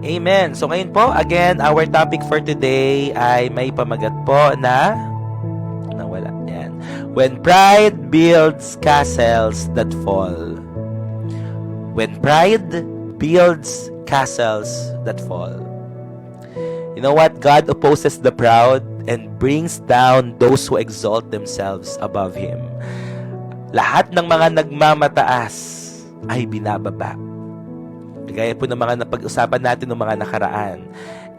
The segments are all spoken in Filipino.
Amen. So ngayon po, again, our topic for today ay may pamagat po na nawala. Yan. When pride builds castles that fall. When pride builds castles that fall. You know what? God opposes the proud and brings down those who exalt themselves above Him. Lahat ng mga nagmamataas ay binababa. Gaya po ng mga napag-usapan natin ng mga nakaraan.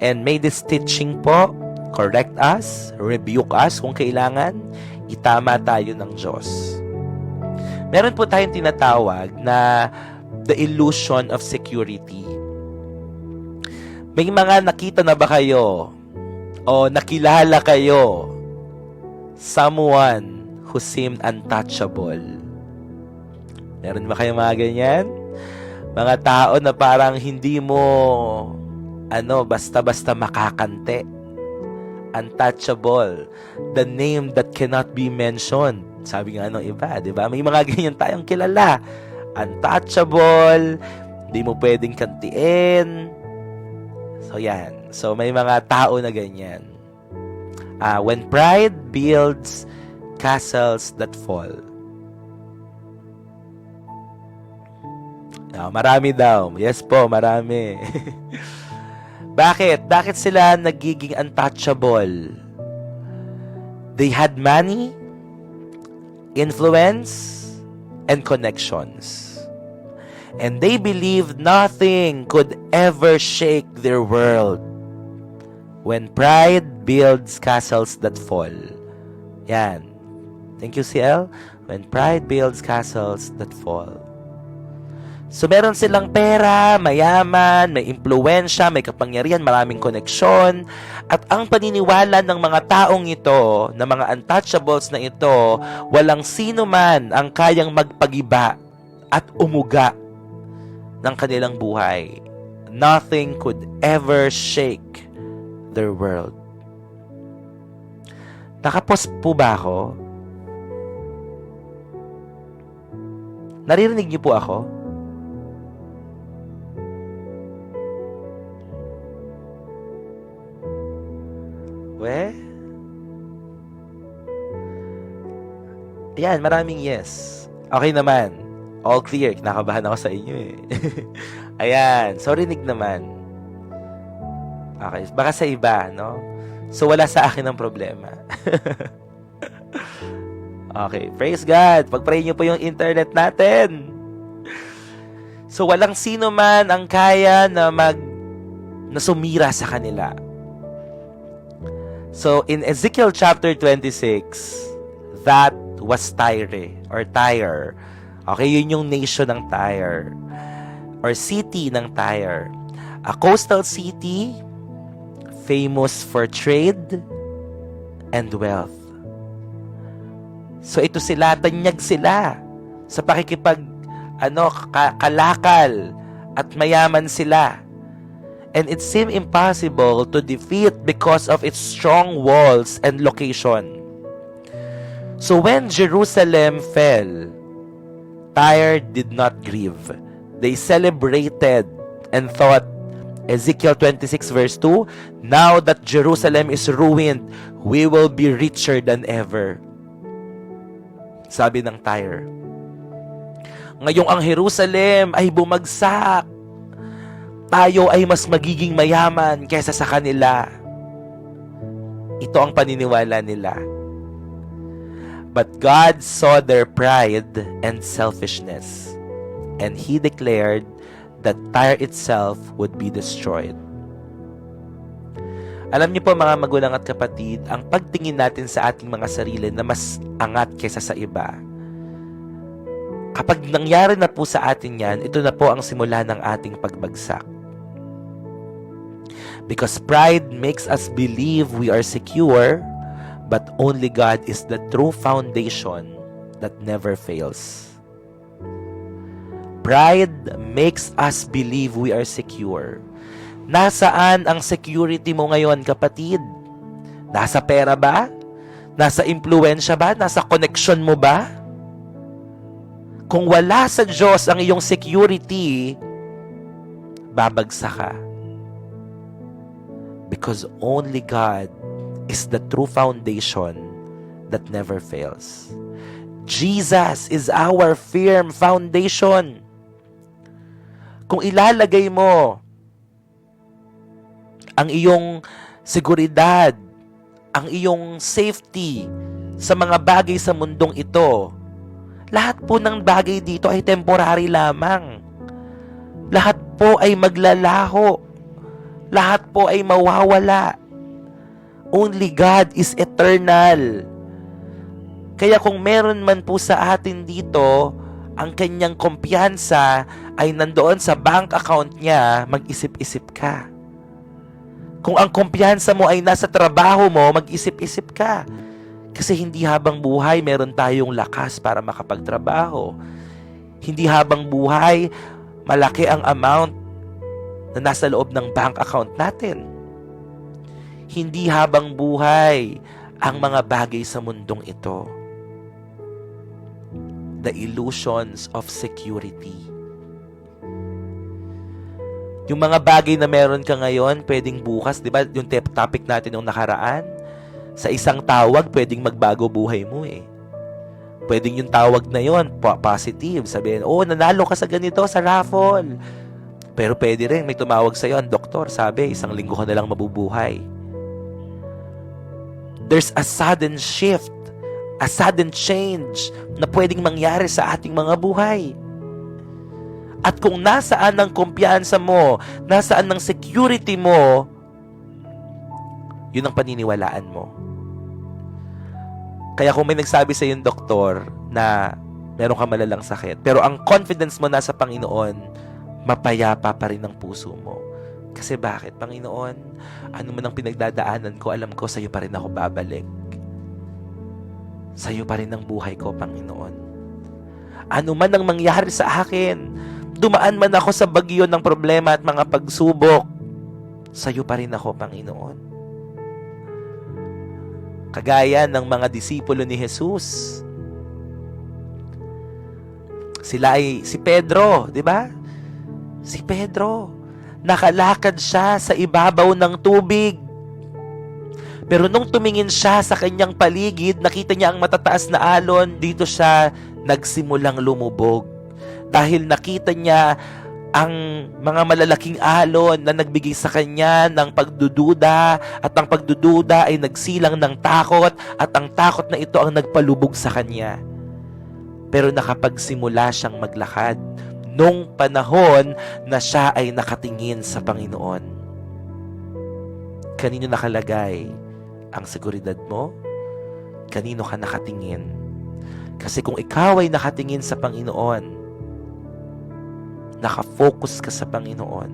And may this teaching po correct us, rebuke us kung kailangan, itama tayo ng Diyos. Meron po tayong tinatawag na the illusion of security. May mga nakita na ba kayo o nakilala kayo someone who seemed untouchable? Meron ba kayong mga ganyan? Mga tao na parang hindi mo basta-basta makakante. Untouchable. The name that cannot be mentioned. Sabi nga ng iba, di ba? May mga ganyan tayong kilala. Untouchable. Hindi mo pwedeng kantiin. So yan. So may mga tao na ganyan. When pride builds castles that fall. Marami daw. Yes po, marami. Bakit? Bakit sila nagiging untouchable? They had money, influence, and connections. And they believed nothing could ever shake their world. When pride builds castles that fall. Yan. Thank you, CL. When pride builds castles that fall. So meron silang pera, mayaman, may impluwensya, may kapangyarihan, maraming koneksyon. At ang paniniwala ng mga taong ito, ng mga untouchables na ito, walang sino man ang kayang magpagiba at umuga ng kanilang buhay. Nothing could ever shake their world. Nakapos po ba ako? Naririnig niyo po ako? Ayan, maraming yes. Okay naman. All clear. Kinakabahan ako sa inyo eh. Ayan. So, rinig naman. Okay. Baka sa iba, no? So, wala sa akin ang problema. Okay. Praise God. Pag-pray nyo po yung internet natin. So, walang sino man ang kaya na sumira sa kanila. So, in Ezekiel chapter 26, that was Tyre or Tyre. Okay, yun yung nation ng Tyre or city ng Tyre. A coastal city famous for trade and wealth. So, ito sila, tanyag sila sa pakikipag kalakal at mayaman sila. And it seemed impossible to defeat because of its strong walls and location. So when Jerusalem fell, Tyre did not grieve. They celebrated and thought, Ezekiel 26 verse 2, now that Jerusalem is ruined, we will be richer than ever. Sabi ng Tyre. Ngayong ang Jerusalem ay bumagsak, tayo ay mas magiging mayaman kaysa sa kanila. Ito ang paniniwala nila. But God saw their pride and selfishness, and He declared that Tyre itself would be destroyed. Alam niyo po mga magulang at kapatid, ang pagtingin natin sa ating mga sarili na mas angat kaysa sa iba, kapag nangyari na po sa atin yan, ito na po ang simula ng ating pagbagsak. Because pride makes us believe we are secure, but only God is the true foundation that never fails. Pride makes us believe we are secure. Nasaan ang security mo ngayon, kapatid? Nasa pera ba? Nasa impluwensya ba? Nasa connection mo ba? Kung wala sa Diyos ang iyong security, babagsak ka. Because only God is the true foundation that never fails. Jesus is our firm foundation. Kung ilalagay mo ang iyong seguridad, ang iyong safety sa mga bagay sa mundong ito, lahat po ng bagay dito ay temporary lamang. Lahat po ay maglalaho. Lahat po ay mawawala. Only God is eternal. Kaya kung meron man po sa atin dito, ang kanyang kumpiyansa ay nandoon sa bank account niya, mag-isip-isip ka. Kung ang kumpiyansa mo ay nasa trabaho mo, mag-isip-isip ka. Kasi hindi habang buhay meron tayong lakas para makapagtrabaho. Hindi habang buhay malaki ang amount na nasa loob ng bank account natin. Hindi habang buhay ang mga bagay sa mundong ito. The illusions of security. Yung mga bagay na meron ka ngayon, pwedeng bukas, di ba? Yung topic natin yung nakaraan, sa isang tawag, pwedeng magbago buhay mo eh. Pwedeng yung tawag na yon positive. Sabihin, nanalo ka sa ganito, sa raffle. Pero pwede rin, may tumawag sa'yo, ang doktor, sabi, 1 linggo ka na lang mabubuhay. There's a sudden shift, a sudden change na pwedeng mangyari sa ating mga buhay. At kung nasaan ang kumpiyansa mo, nasaan ang security mo, yun ang paniniwalaan mo. Kaya kung may nagsabi sa yung doktor na meron ka malalang sakit, pero ang confidence mo nasa Panginoon, mapayapa pa rin ang puso mo. Kasi bakit, Panginoon? Ano man ang pinagdadaanan ko, alam ko sa'yo pa rin ako babalik. Sa'yo pa rin ang buhay ko, Panginoon. Ano man ang mangyari sa akin, dumaan man ako sa bagyo ng problema at mga pagsubok, sa'yo pa rin ako, Panginoon. Kagaya ng mga disipulo ni Jesus. Si Pedro, di ba? Si Pedro, nakalakad siya sa ibabaw ng tubig. Pero nung tumingin siya sa kanyang paligid, nakita niya ang matataas na alon, dito siya nagsimulang lumubog. Dahil nakita niya ang mga malalaking alon na nagbigay sa kanya ng pagdududa, at ang pagdududa ay nagsilang ng takot, at ang takot na ito ang nagpalubog sa kanya. Pero nakapagsimula siyang maglakad nung panahon na siya ay nakatingin sa Panginoon. Kanino nakalagay ang seguridad mo? Kanino ka nakatingin? Kasi kung ikaw ay nakatingin sa Panginoon, nakafocus ka sa Panginoon,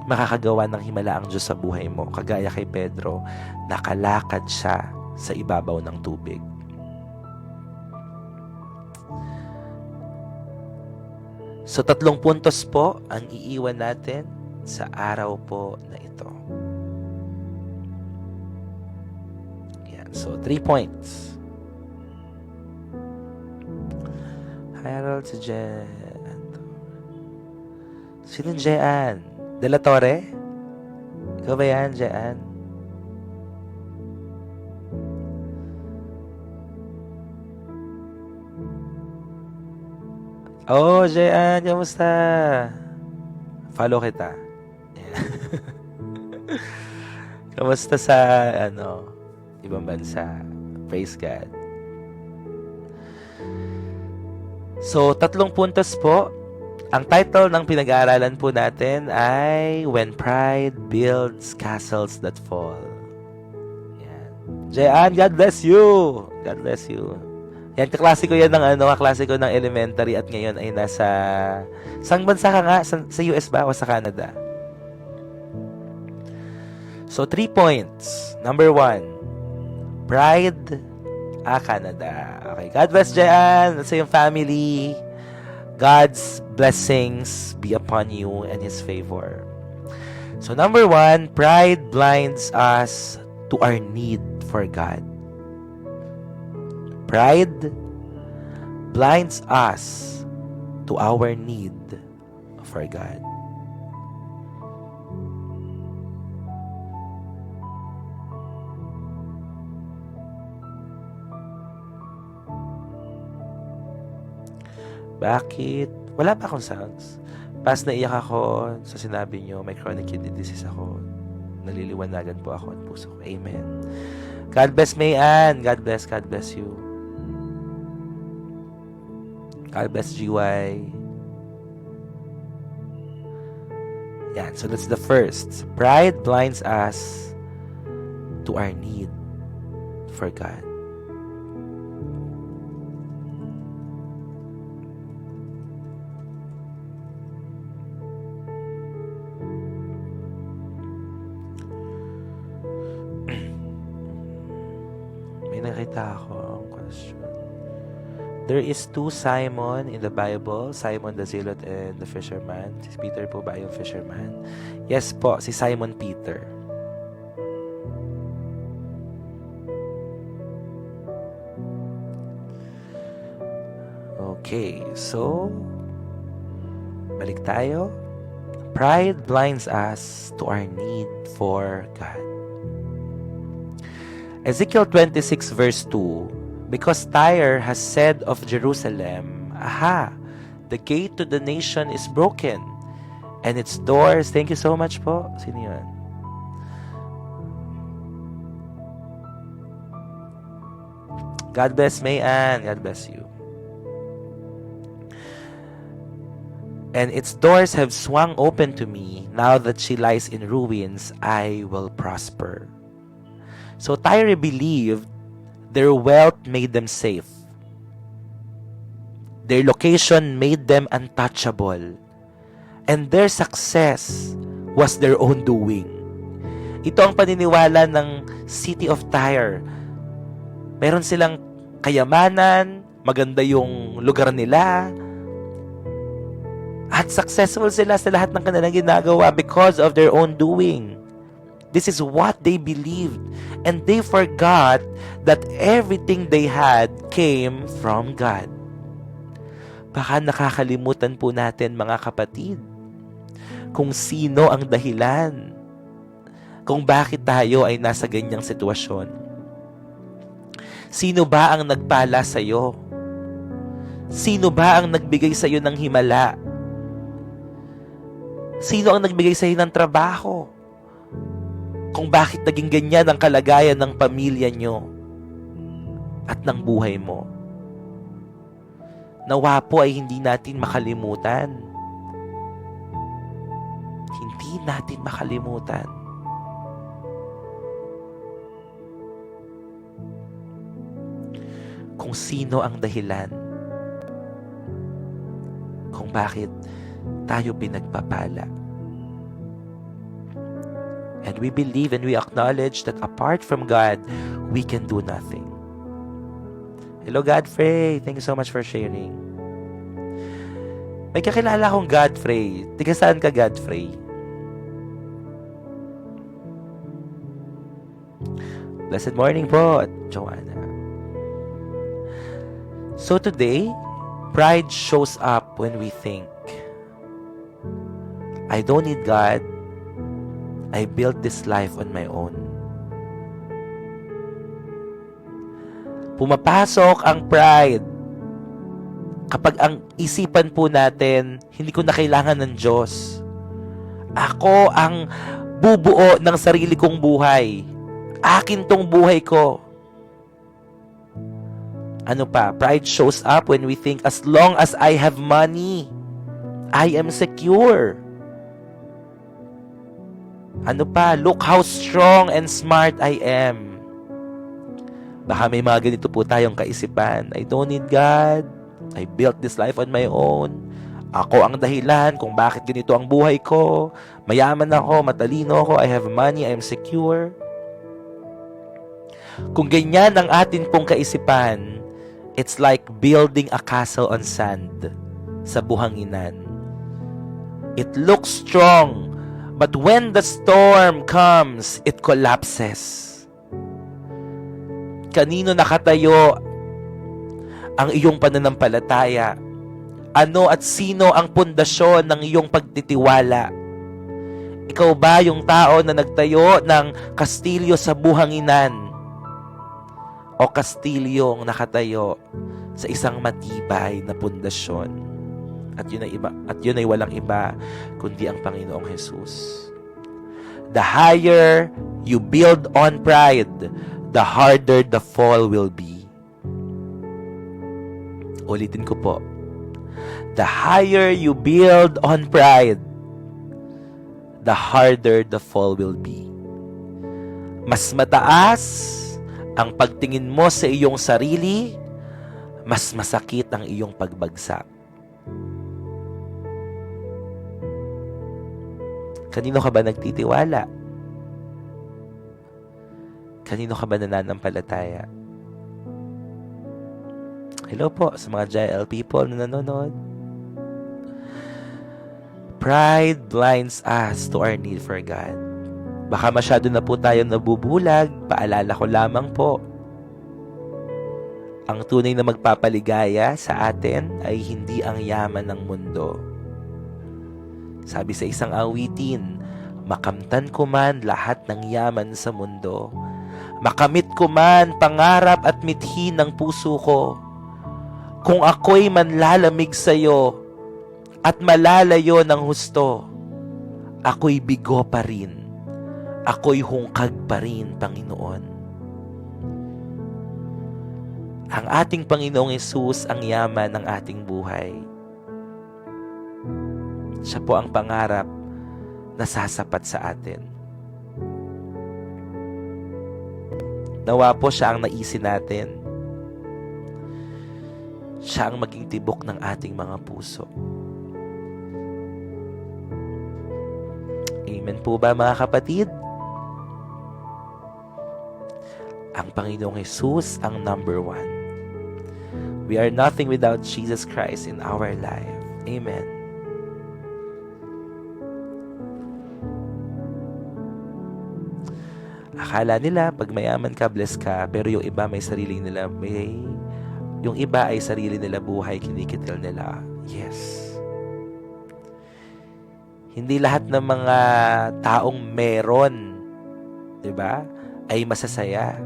makakagawa ng himala ang Diyos sa buhay mo. Kagaya kay Pedro, nakalakad siya sa ibabaw ng tubig. So 3 puntos po ang iiwan natin sa araw po na ito. Yan. So 3 points. Harold, si Jen. Sino Jean? De La Torre? Ikaw ba yan, Jean? Oh, Jean, kamusta? Follow kita. Kamusta sa, ibang bansa? Praise God. So, 3 puntos po. Ang title ng pinag-aaralan po natin ay When Pride Builds Castles That Fall. Yan. Jean, God bless you! God bless you. Yan, kaklasiko yan ng kaklasiko ng elementary at ngayon ay nasa... Saan bansa ka nga? Sa US ba o sa Canada? So, 3 points. Number 1, Pride, Canada. Okay, God bless Jean sa iyong family. God's blessings be upon you and His favor. So, number 1, pride blinds us to our need for God. Pride blinds us to our need for God. Bakit? Wala pa akong sounds. Pas naiyak ako sa sinabi nyo, may chronic kidney disease ako. Naliliwanagan po ako at puso ko. Amen. God bless Mayan. God bless you. God bless GY. Yan, so that's the first. Pride blinds us to our need for God. Nakita ako ang question. There is two Simon in the Bible, Simon the Zealot and the fisherman. Si Peter po ba yung fisherman? Yes po, si Simon Peter. Okay, so balik tayo. Pride blinds us to our need for God. Ezekiel 26 verse 2, because Tyre has said of Jerusalem, aha, the gate to the nation is broken, and its doors, thank you so much po. Sino yun? God bless Mayan. God bless you. And its doors have swung open to me. Now that she lies in ruins, I will prosper. So Tyre believed their wealth made them safe. Their location made them untouchable. And their success was their own doing. Ito ang paniniwala ng city of Tyre. Meron silang kayamanan, maganda yung lugar nila, at successful sila sa lahat ng kanilang ginagawa because of their own doing. This is what they believed. And they forgot that everything they had came from God. Baka nakakalimutan po natin, mga kapatid, kung sino ang dahilan kung bakit tayo ay nasa ganyang sitwasyon. Sino ba ang nagpala sa'yo? Sino ba ang nagbigay sa'yo ng himala? Sino ang nagbigay sa'yo ng trabaho? Kung bakit naging ganyan ang kalagayan ng pamilya nyo at ng buhay mo. Nawa po ay hindi natin makalimutan. Hindi natin makalimutan. Kung sino ang dahilan kung bakit tayo pinagpapala. And we believe and we acknowledge that apart from God, we can do nothing. Hello, Godfrey. Thank you so much for sharing. May kakilala akong Godfrey. Tiga saan ka, Godfrey? Blessed morning po, Joanna. So today, pride shows up when we think, I don't need God. I built this life on my own. Pumapasok ang pride kapag ang isipan po natin, hindi ko na kailangan ng Diyos. Ako ang bubuo ng sarili kong buhay. Akin tong buhay ko. Ano pa? Pride shows up when we think, as long as I have money, I am secure. Ano pa? Look how strong and smart I am. Baka may mga ganito po tayong kaisipan. I don't need God. I built this life on my own. Ako ang dahilan kung bakit ganito ang buhay ko. Mayaman ako, matalino ako, I have money, I am secure. Kung ganyan ang atin pong kaisipan, it's like building a castle on sand sa buhanginan. It looks strong, but when the storm comes, it collapses. Kanino nakatayo ang iyong pananampalataya? Ano at sino ang pundasyon ng iyong pagtitiwala? Ikaw ba yung tao na nagtayo ng kastilyo sa buhanginan? O kastilyong nakatayo sa isang matibay na pundasyon? At yun ay walang iba kundi ang Panginoong Jesus. The higher you build on pride, the harder the fall will be. Ulitin ko po. The higher you build on pride, the harder the fall will be. Mas mataas ang pagtingin mo sa iyong sarili, mas masakit ang iyong pagbagsak. Kanino ka ba nagtitiwala? Kanino ka ba nananampalataya? Hello po sa mga JL people na nanonood. Pride blinds us to our need for God. Baka masyado na po tayo nabubulag. Paalala ko lamang po. Ang tunay na magpapaligaya sa atin ay hindi ang yaman ng mundo. Sabi sa isang awitin, makamtan ko man lahat ng yaman sa mundo. Makamit ko man pangarap at mithi ng puso ko. Kung ako'y manlalamig sa'yo at malalayo ng husto, ako'y bigo pa rin. Ako'y hungkag pa rin, Panginoon. Ang ating Panginoong Hesus ang yaman ng ating buhay. Siya po ang pangarap na sasapat sa atin. Nawa po siya ang naisin natin. Siya ang maging tibok ng ating mga puso. Amen po ba mga kapatid? Ang Panginoong Hesus ang number one. We are nothing without Jesus Christ in our life. Amen. Akala nila pag mayaman ka, bless ka, pero yung iba may sarili nila, yung iba ay sarili nila buhay, kinikitil nila. Yes. Hindi lahat ng mga taong meron, 'di ba, ay masasaya.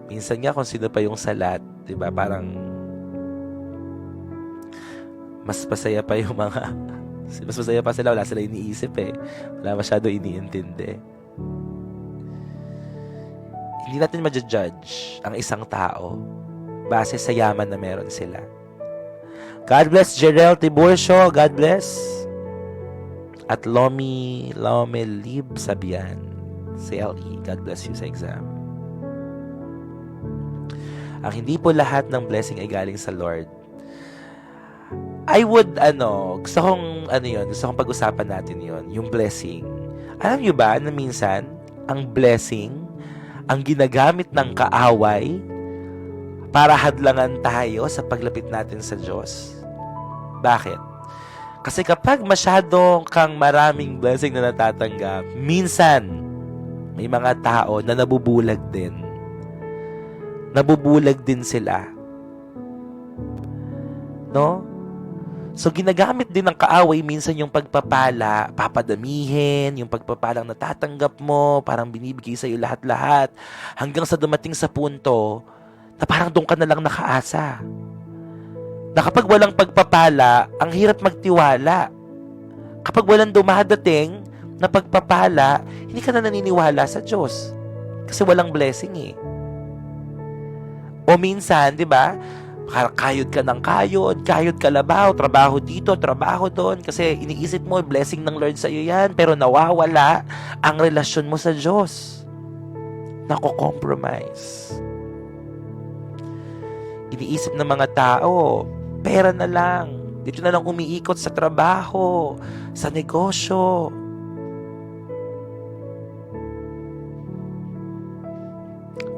Minsan nga kung sino pa yung salat, 'di ba, parang mas masaya pa yung mga mas masaya pa sila, wala sila iniisip wala masyado iniintindi. Hindi natin ma-judge ang isang tao base sa yaman na meron sila. God bless Jerel Tiburcio. God bless. At Lomi Lib Sabian. CLE. God bless you sa exam. Ang hindi po lahat ng blessing ay galing sa Lord. Gusto kong pag-usapan natin yon, yung blessing. Alam nyo ba na minsan, ang blessing, ang ginagamit ng kaaway para hadlangan tayo sa paglapit natin sa Diyos. Bakit? Kasi kapag masyadong kang maraming blessing na natatanggap, minsan, may mga tao na nabubulag din. Nabubulag din sila. No? So, ginagamit din ng kaaway minsan yung pagpapala, papadamihin, yung pagpapalang natatanggap mo, parang binibigay sa'yo lahat-lahat, hanggang sa dumating sa punto na parang doon ka na lang nakaasa. Na kapag walang pagpapala, ang hirap magtiwala. Kapag walang dumadating na pagpapala, hindi ka na naniniwala sa Diyos. Kasi walang blessing O minsan, di ba, kayod ka ng kayod kalabaw, trabaho dito, trabaho doon, kasi iniisip mo, blessing ng Lord sa iyo yan, pero nawawala ang relasyon mo sa Diyos. Nako-compromise. Iniisip ng mga tao, pera na lang, dito na lang umiikot sa trabaho, sa negosyo.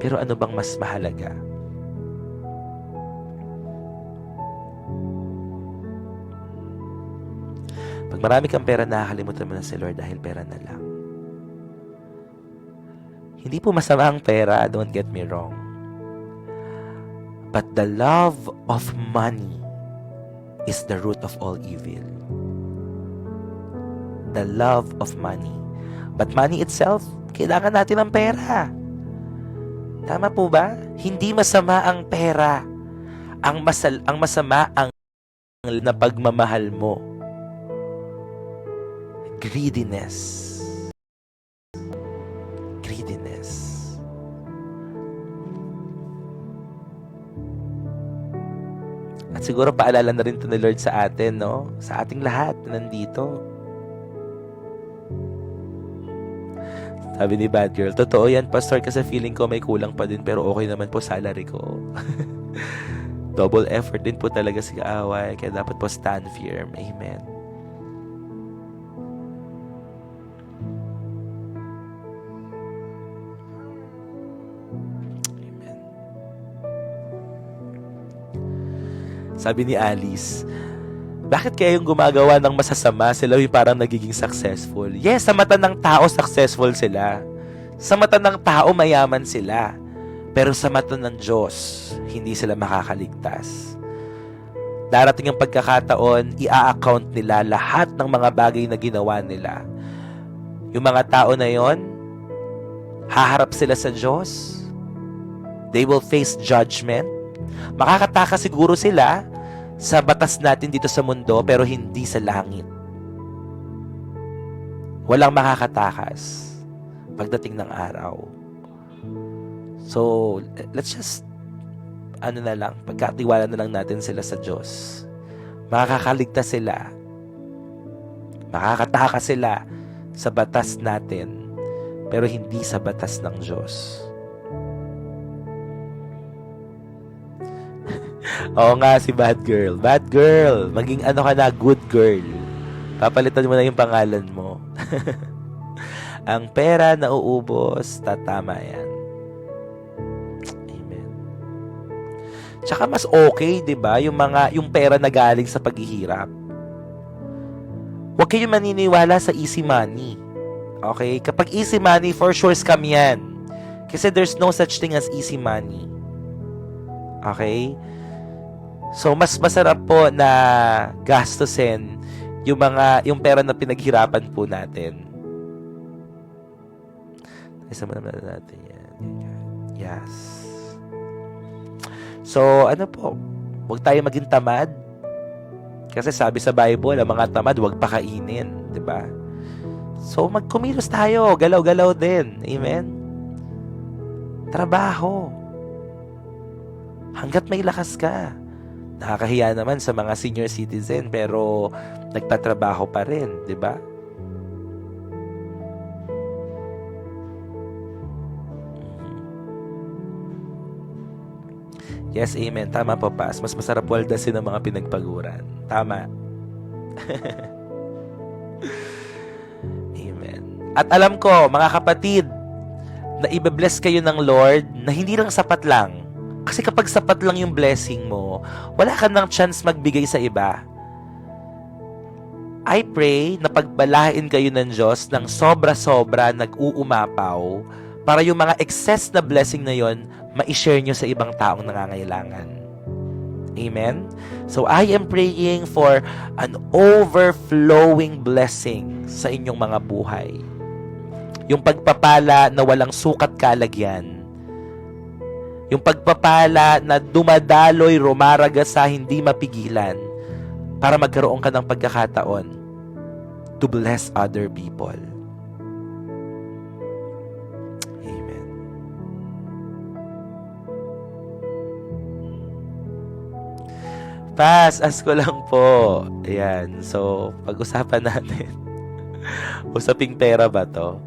Pero ano bang mas mahalaga? Pag marami kang pera, nakakalimutan mo na si Lord dahil pera na lang. Hindi po masama ang pera, don't get me wrong. But the love of money is the root of all evil. The love of money. But money itself, kailangan natin ng pera. Tama po ba? Hindi masama ang pera. Ang masama ang na pagmamahal mo. Greediness. At siguro paalala na rin to ni Lord sa atin, no? Sa ating lahat na nandito. Sabi ni Bad Girl, totoo yan, Pastor, kasi feeling ko may kulang pa din, pero okay naman po salary ko. Double effort din po talaga si kaaway, kaya dapat po stand firm. Amen. Sabi ni Alice, bakit kaya yung gumagawa ng masasama, sila yung parang nagiging successful? Yes, sa mata ng tao, successful sila. Sa mata ng tao, mayaman sila. Pero sa mata ng Diyos, hindi sila makakaligtas. Darating ang pagkakataon, i-account nila lahat ng mga bagay na ginawa nila. Yung mga tao na yon, haharap sila sa Diyos. They will face judgment. Makakataka siguro sila sa batas natin dito sa mundo, pero hindi sa langit. Walang makakatakas pagdating ng araw. So, let's just pagkatiwala na lang natin sila sa Diyos. Makakaligtas sila. Makakatakas sila sa batas natin, pero hindi sa batas ng Diyos. Oo nga, si Bad Girl. Bad Girl, maging ka na, good girl. Papalitan mo na yung pangalan mo. Ang pera na uubos, tatama yan. Amen. Tsaka mas okay, 'di ba? Yung pera na galing sa paghihirap. Huwag kayong maniniwala sa easy money. Okay? Kapag easy money, for sure scam yan. Kasi there's no such thing as easy money. Okay? So, mas masarap po na gastusin yung pera na pinaghirapan po natin. Isa mo naman natin yan. Yes. So, huwag tayo maging tamad. Kasi sabi sa Bible, ang mga tamad, huwag pakainin. Diba? So, magkumilos tayo. Galaw-galaw din. Amen? Trabaho. Hanggat may lakas ka. Nakakahiya naman sa mga senior citizen, pero nagtatrabaho pa rin. Diba? Yes, amen. Tama po, Pas. Mas masarap waldasin ng mga pinagpaguran. Tama. Amen. At alam ko, mga kapatid, na ibe-bless kayo ng Lord na hindi lang sapat lang. Kasi kapag sapat lang yung blessing mo, wala ka nang chance magbigay sa iba. I pray na pagbalain kayo ng Diyos ng sobra-sobra nag-uumapaw para yung mga excess na blessing na yon ma-share nyo sa ibang taong nangangailangan. Amen? So, I am praying for an overflowing blessing sa inyong mga buhay. Yung pagpapala na walang sukat kalagyan. Yung pagpapala na dumadaloy, rumaragas sa hindi mapigilan para magkaroon ka ng pagkakataon to bless other people. Pas, ask ko lang po. Ayan. So, pag-usapan natin. Usaping pera ba to?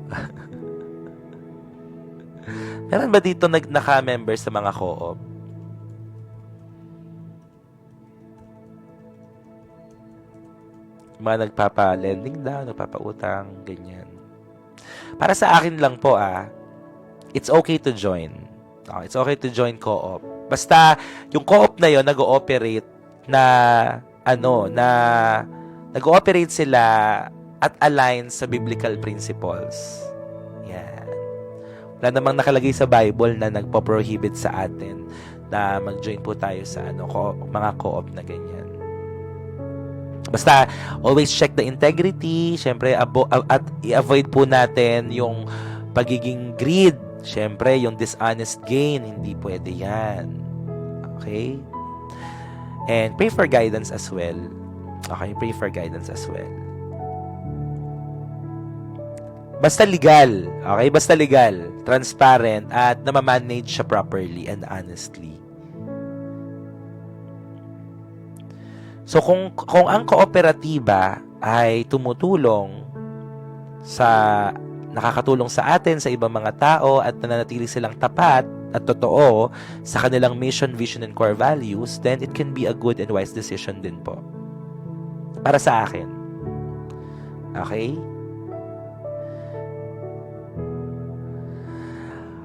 Meron ba dito naka-member sa mga co-op? Mga nagpapa-lending daw, nagpapa-utang, ganyan. Para sa akin lang po it's okay to join. It's okay to join co-op. Basta, yung co-op na yon nag-ooperate na nag-ooperate sila at align sa biblical principles. Yan. Wala namang nakalagay sa Bible na nagpo-prohibit sa atin na mag-join po tayo sa mga co-op na ganyan. Basta, always check the integrity. Siyempre, at i-avoid po natin yung pagiging greed. Siyempre, yung dishonest gain. Hindi pwede yan. Okay? And pray for guidance as well. Okay, pray for guidance as well. Basta legal. Okay, basta legal. Transparent at namamanage siya properly and honestly. So kung ang kooperatiba ay tumutulong nakakatulong sa atin, sa ibang mga tao at nananatili silang tapat at totoo sa kanilang mission, vision, and core values, then it can be a good and wise decision din po. Para sa akin. Okay?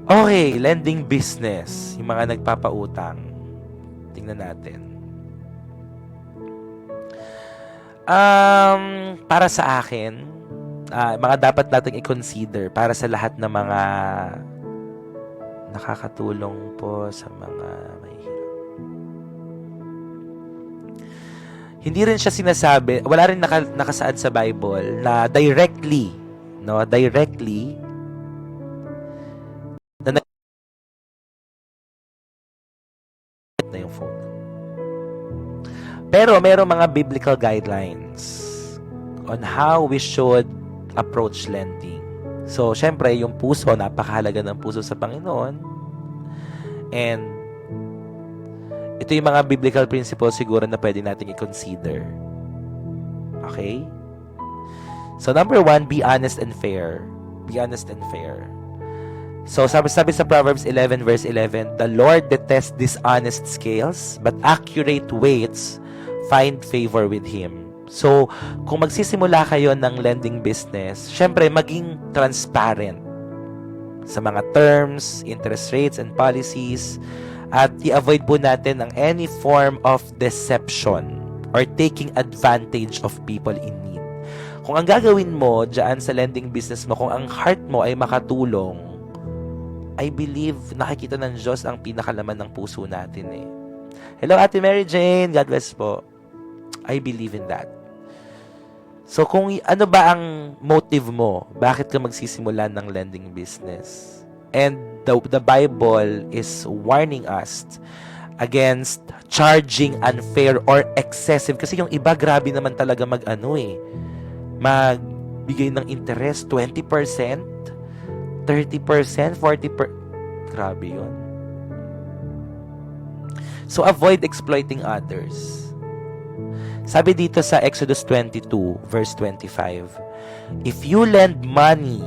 Okay, lending business. Yung mga nagpapautang. Tingnan natin. Para sa akin, mga dapat nating i-consider para sa lahat ng mga nakakatulong po sa mga mahihirap. Hindi rin siya sinasabi, wala rin nakasaad sa Bible na directly na yung phone. Pero mayroong mga biblical guidelines on how we should approach lending. So, syempre, yung puso, napakahalaga ng puso sa Panginoon. And ito yung mga biblical principles siguro na pwede natin i-consider. Okay? So, number 1, be honest and fair. Be honest and fair. So, sabi sa Proverbs 11 verse 11, the Lord detests dishonest scales, but accurate weights find favor with Him. So, kung magsisimula kayo ng lending business, syempre, maging transparent sa mga terms, interest rates, and policies, at i-avoid po natin ang any form of deception or taking advantage of people in need. Kung ang gagawin mo dyan sa lending business mo, kung ang heart mo ay makatulong, I believe nakikita ng Diyos ang pinakalaman ng puso natin eh. Hello, Ate Mary Jane. God bless po. I believe in that. So, kung ano ba ang motive mo? Bakit ka magsisimula ng lending business? And the Bible is warning us against charging unfair or excessive. Kasi yung iba, grabe naman talaga magbigay ng interest, 20%, 30%, 40%. Grabe yun. So, avoid exploiting others. Sabi dito sa Exodus 22, verse 25, if you lend money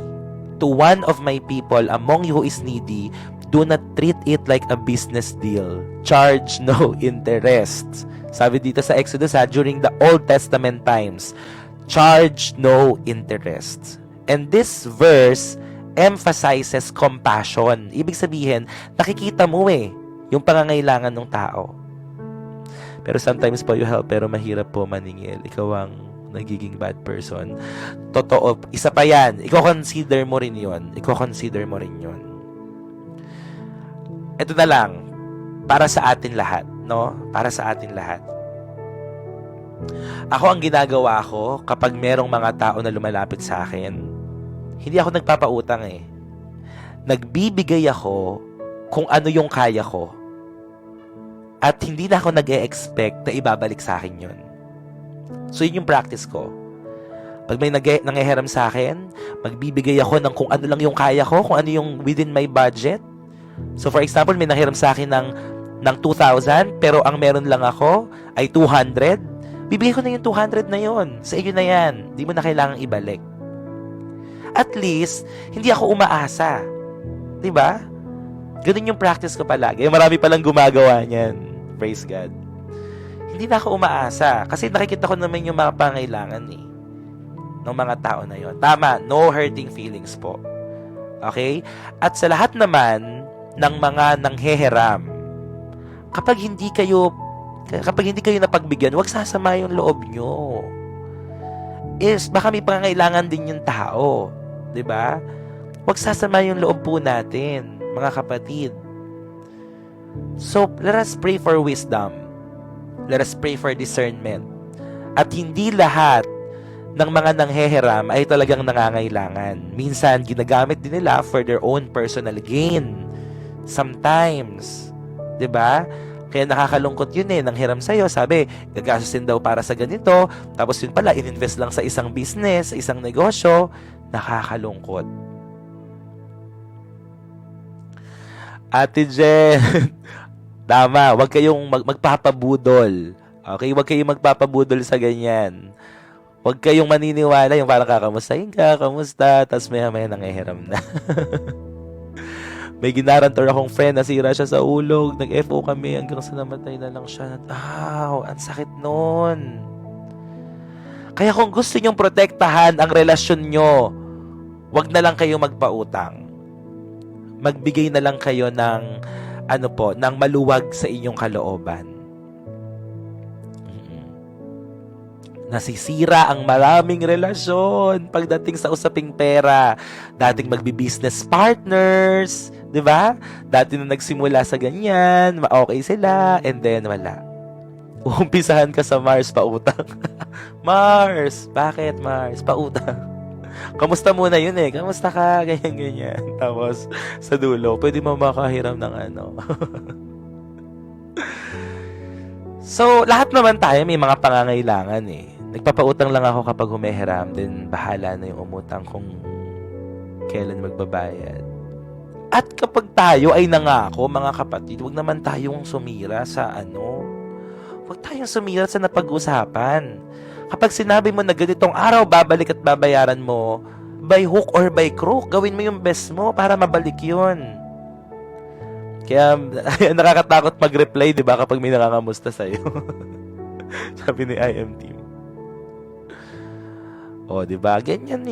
to one of my people among you who is needy, do not treat it like a business deal. Charge no interest. Sabi dito sa Exodus, during the Old Testament times, charge no interest. And this verse emphasizes compassion. Ibig sabihin, nakikita mo yung pangangailangan ng tao. Pero sometimes po you help, pero mahirap po maningil. Ikaw ang nagiging bad person. Totoo. Isa pa yan. Iko-consider mo rin yun. Ito na lang. Para sa atin lahat. No? Para sa atin lahat. Ako ang ginagawa ko kapag merong mga tao na lumalapit sa akin, hindi ako nagpapautang Nagbibigay ako kung ano yung kaya ko. At hindi na ako nag-e-expect na ibabalik sa akin yun. So, yun yung practice ko. Pag may nangehiram sa akin, magbibigay ako ng kung ano lang yung kaya ko, kung ano yung within my budget. So, for example, may nangehiram sa akin ng 2,000, pero ang meron lang ako ay 200. Bibigay ko na yung 200 na yun. Sa iyo na yan. Di mo na kailangang ibalik. At least, hindi ako umaasa. Diba? Ganun yung practice ko palagi. Marami palang gumagawa niyan. Praise God. Hindi na ako umaasa. Kasi nakikita ko naman yung mga pangailangan ng mga tao na yon. Tama, no hurting feelings po. Okay? At sa lahat naman ng mga nangheheram, kapag hindi kayo napagbigyan, wag sasama yung loob nyo. Baka may pangangailangan din yung tao. 'Di ba? Wag sasama yung loob po natin, mga kapatid. So, let us pray for wisdom. Let us pray for discernment. At hindi lahat ng mga nanghehiram ay talagang nangangailangan. Minsan, ginagamit din nila for their own personal gain. Sometimes. 'Di ba? Kaya nakakalungkot yun nanghiram sa'yo. Sabi, gagastusin daw para sa ganito. Tapos yun pala, ininvest lang sa isang business, sa isang negosyo. Nakakalungkot. Ate Jen, tama, wag kayong magpapabudol. Okay, wag kayong magpapabudol sa ganyan. Wag kayong maniniwala yung parang kakamustahin ka, kamusta, tapos maya-maya nanghihiram na. May ginarantor akong friend, nasira siya sa ulog, nag-FO kami hanggang sa namatay na lang siya. Ang sakit nun. Kaya kung gusto nyong protektahan ang relasyon nyo, wag na lang kayo magpautang. Magbigay na lang kayo ng ng maluwag sa inyong kalooban. Nasisira ang maraming relasyon pagdating sa usaping pera. Dating magbi-business partners, 'di ba? Dati na nagsimula sa ganyan, okay sila, and then wala. Uumpisahan ka sa Mars, pautang. Mars, bakit Mars? Pautang. Kamusta muna yun Kamusta ka? Ganyan. Tapos, sa dulo, pwede mo makahiram ng So, lahat naman tayo may mga pangangailangan Nagpapautang lang ako kapag humihiram, then bahala na yung umutang kung kailan magbabayad. At kapag tayo ay nangako, mga kapatid, wag naman tayong sumira sa wag tayong sumira sa napag-usapan. Kapag sinabi mo na ganitong araw babalik at babayaran mo, by hook or by crook, gawin mo yung best mo para mabalik yun. Kaya nakakatakot mag-reply, di ba, kapag may nangangamusta sa'yo. Sabi ni IM team. Di ba? Ganyan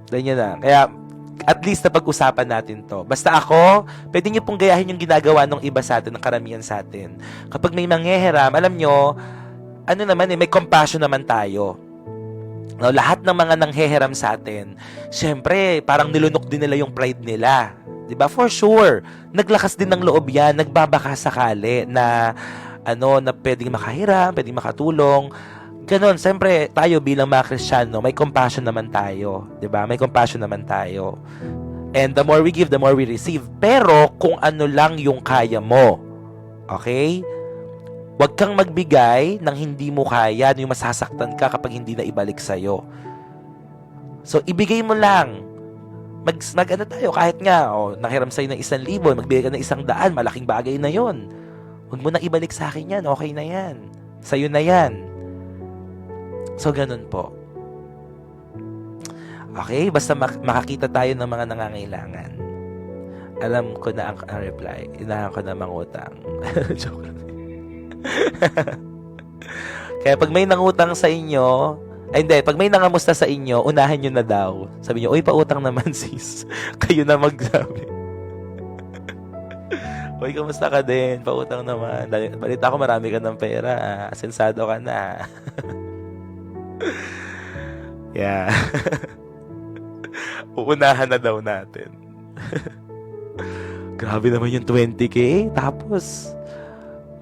Ganyan na. Kaya, at least napag-usapan natin to. Basta ako, pwede nyo pong gayahin yung ginagawa ng iba sa atin, ng karamihan sa atin. Kapag may manghihiram, alam nyo, may compassion naman tayo. No, lahat ng mga nanghihiram sa atin, syempre, parang nilunok din nila yung pride nila. Diba? For sure. Naglakas din ng loob yan, nagbabaka sakali na, na pwedeng makahiram, pwedeng makatulong. Ganon, siyempre, tayo bilang mga Kristiyano, may compassion naman tayo. Diba? May compassion naman tayo. And the more we give, the more we receive. Pero, kung ano lang yung kaya mo. Okay? Huwag kang magbigay ng hindi mo kaya, yung masasaktan ka kapag hindi na ibalik sa'yo. So, ibigay mo lang. Tayo, kahit nga, nakiram sa'yo ng 1,000, magbigay ka ng 100, malaking bagay na yon. Huwag mo na ibalik sa akin yan, okay na yan. Sa'yo na yan. So, ganun po. Okay? Basta makakita tayo ng mga nangangailangan. Alam ko na ang reply. Inahan ko na mangutang. Joke lang. Kaya pag may nangutang sa inyo, pag may nangamusta sa inyo, unahan nyo na daw. Sabi nyo, uy, pautang naman sis. Kayo na magsabi. Uy, kamusta ka din? Pautang naman. Balita ko marami ka ng pera. Sensado ka na. Yeah. Uunahan na daw natin. Grabe naman yung 20K. Tapos,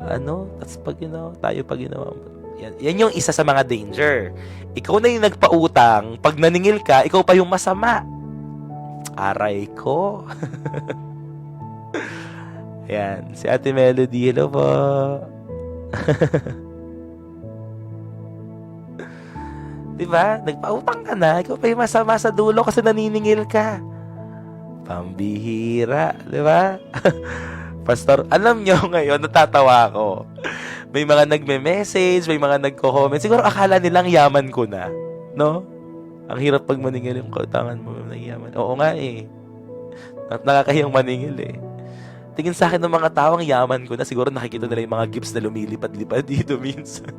tapos pag tayo pag ginawa mo. Yan yung isa sa mga danger. Ikaw na yung nagpautang, pag naningil ka, ikaw pa yung masama. Aray ko. Yan, si Ate Melody, hello po. Diba? Nagpautang ka na, ikaw pa yung masama sa dulo kasi naniningil ka. Pambihira, diba? Pastor, alam nyo ngayon, natatawa ako. May mga nagme-message, may mga nagko-comment. Siguro akala nilang yaman ko na. No? Ang hirap pag maningil yung kautangan mo ng yaman. Oo nga Nakakahiyang maningil Tingin sa akin ng mga tao, ang yaman ko na. Siguro nakikita nila yung mga gifts na lumilipad-lipad dito minsan.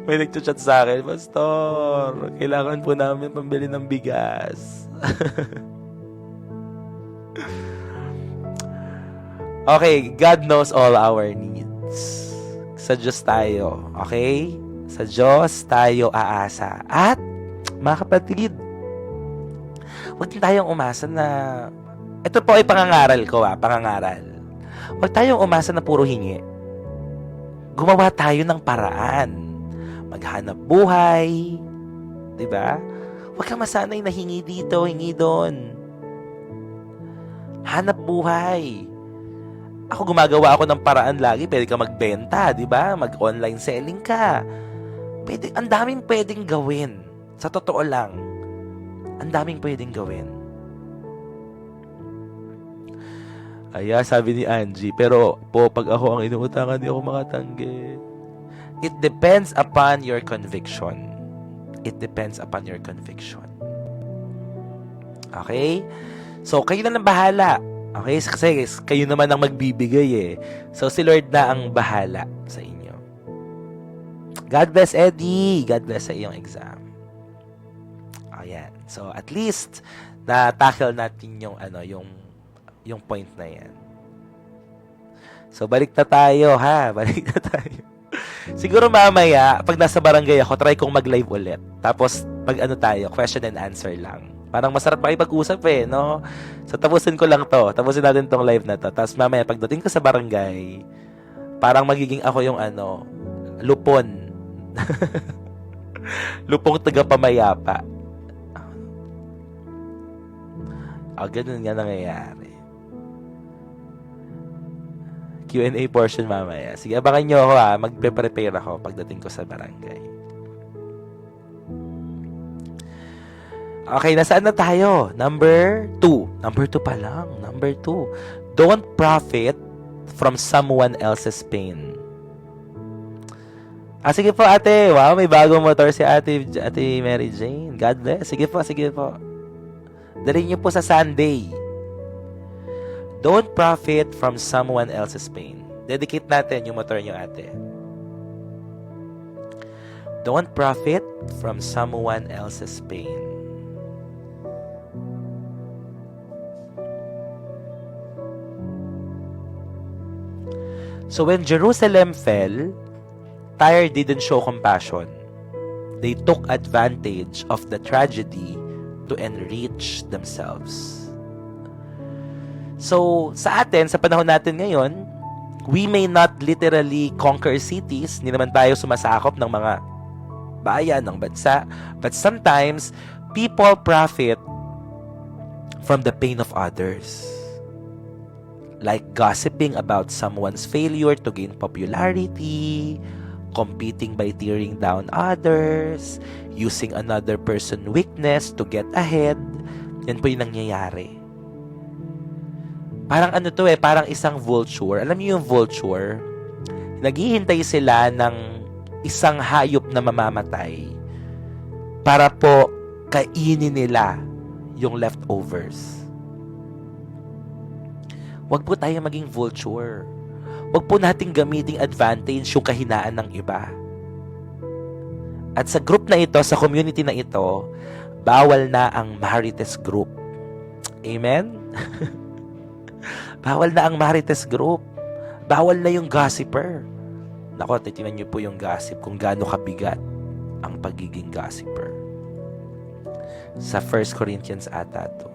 May nagchat sa akin, Pastor, kailangan po namin pambili ng bigas. Okay, God knows all our needs. Sa Diyos tayo, okay? Sa Diyos tayo aasa. At, mga kapatid, huwag din tayong umasa na, ito po ay pangangaral ko pangangaral. Huwag tayong umasa na puro hingi. Gumawa tayo ng paraan. maghanap buhay. Diba? Huwag ka masanay na hingi dito, hingi doon. Hanap buhay. Ako gumagawa ako ng paraan lagi. Pwede ka magbenta, diba? Mag-online selling ka. Pwede, ang daming pwedeng gawin. Sa totoo lang. Ang daming pwedeng gawin. Sabi ni Angie, pero po, pag ako ang inuutangan, di ako makatanggi. It depends upon your conviction. It depends upon your conviction. Okay? So, kayo na lang bahala. Okay? Kasi kayo naman ang magbibigay eh. So, si Lord na ang bahala sa inyo. God bless, Eddie. God bless sa iyong exam. Ayan. So, at least, na-tackle natin yung point na yan. So, balik na tayo, ha? Balik na tayo. Siguro mamaya, pag nasa barangay ako, try kong mag-live ulit. Tapos, tayo, question and answer lang. Parang masarap makipag-usap eh, no? So, tapusin ko lang to. Tapusin natin tong live na to. Tapos, mamaya, pagdating ko sa barangay, parang magiging ako yung lupon. Lupong taga-pamayapa. Ganun nga nangyayari. Q&A portion mamaya. Sige, abangan nyo ako ha. Magpe-prepare ako pagdating ko sa barangay. Okay, nasaan na tayo? Number 2. Number 2 pa lang. Number 2. Don't profit from someone else's pain. Sige po ate. Wow, may bagong motor si ate Mary Jane. God bless. Sige po, sige po. Dalhin niyo po sa Sunday. Don't profit from someone else's pain. Dedicate natin yung motor niyo, ate. Don't profit from someone else's pain. So when Jerusalem fell, Tyre didn't show compassion. They took advantage of the tragedy to enrich themselves. So, sa atin, sa panahon natin ngayon, we may not literally conquer cities. Hindi naman tayo sumasakop ng mga bayan, ng bansa. But sometimes, people profit from the pain of others. Like gossiping about someone's failure to gain popularity, competing by tearing down others, using another person's weakness to get ahead. Yan po yung nangyayari. Parang parang isang vulture. Alam niyo yung vulture? Naghihintay sila ng isang hayop na mamamatay para po kainin nila yung leftovers. Huwag po tayo maging vulture. Huwag po nating gamiting advantage yung kahinaan ng iba. At sa group na ito, sa community na ito, bawal na ang Marites group. Amen? Bawal na ang Marites group. Bawal na yung gossiper. Nako, titingnan niyo po yung gossip kung gaano kabigat ang pagiging gossiper. Sa 1 Corinthians ata to.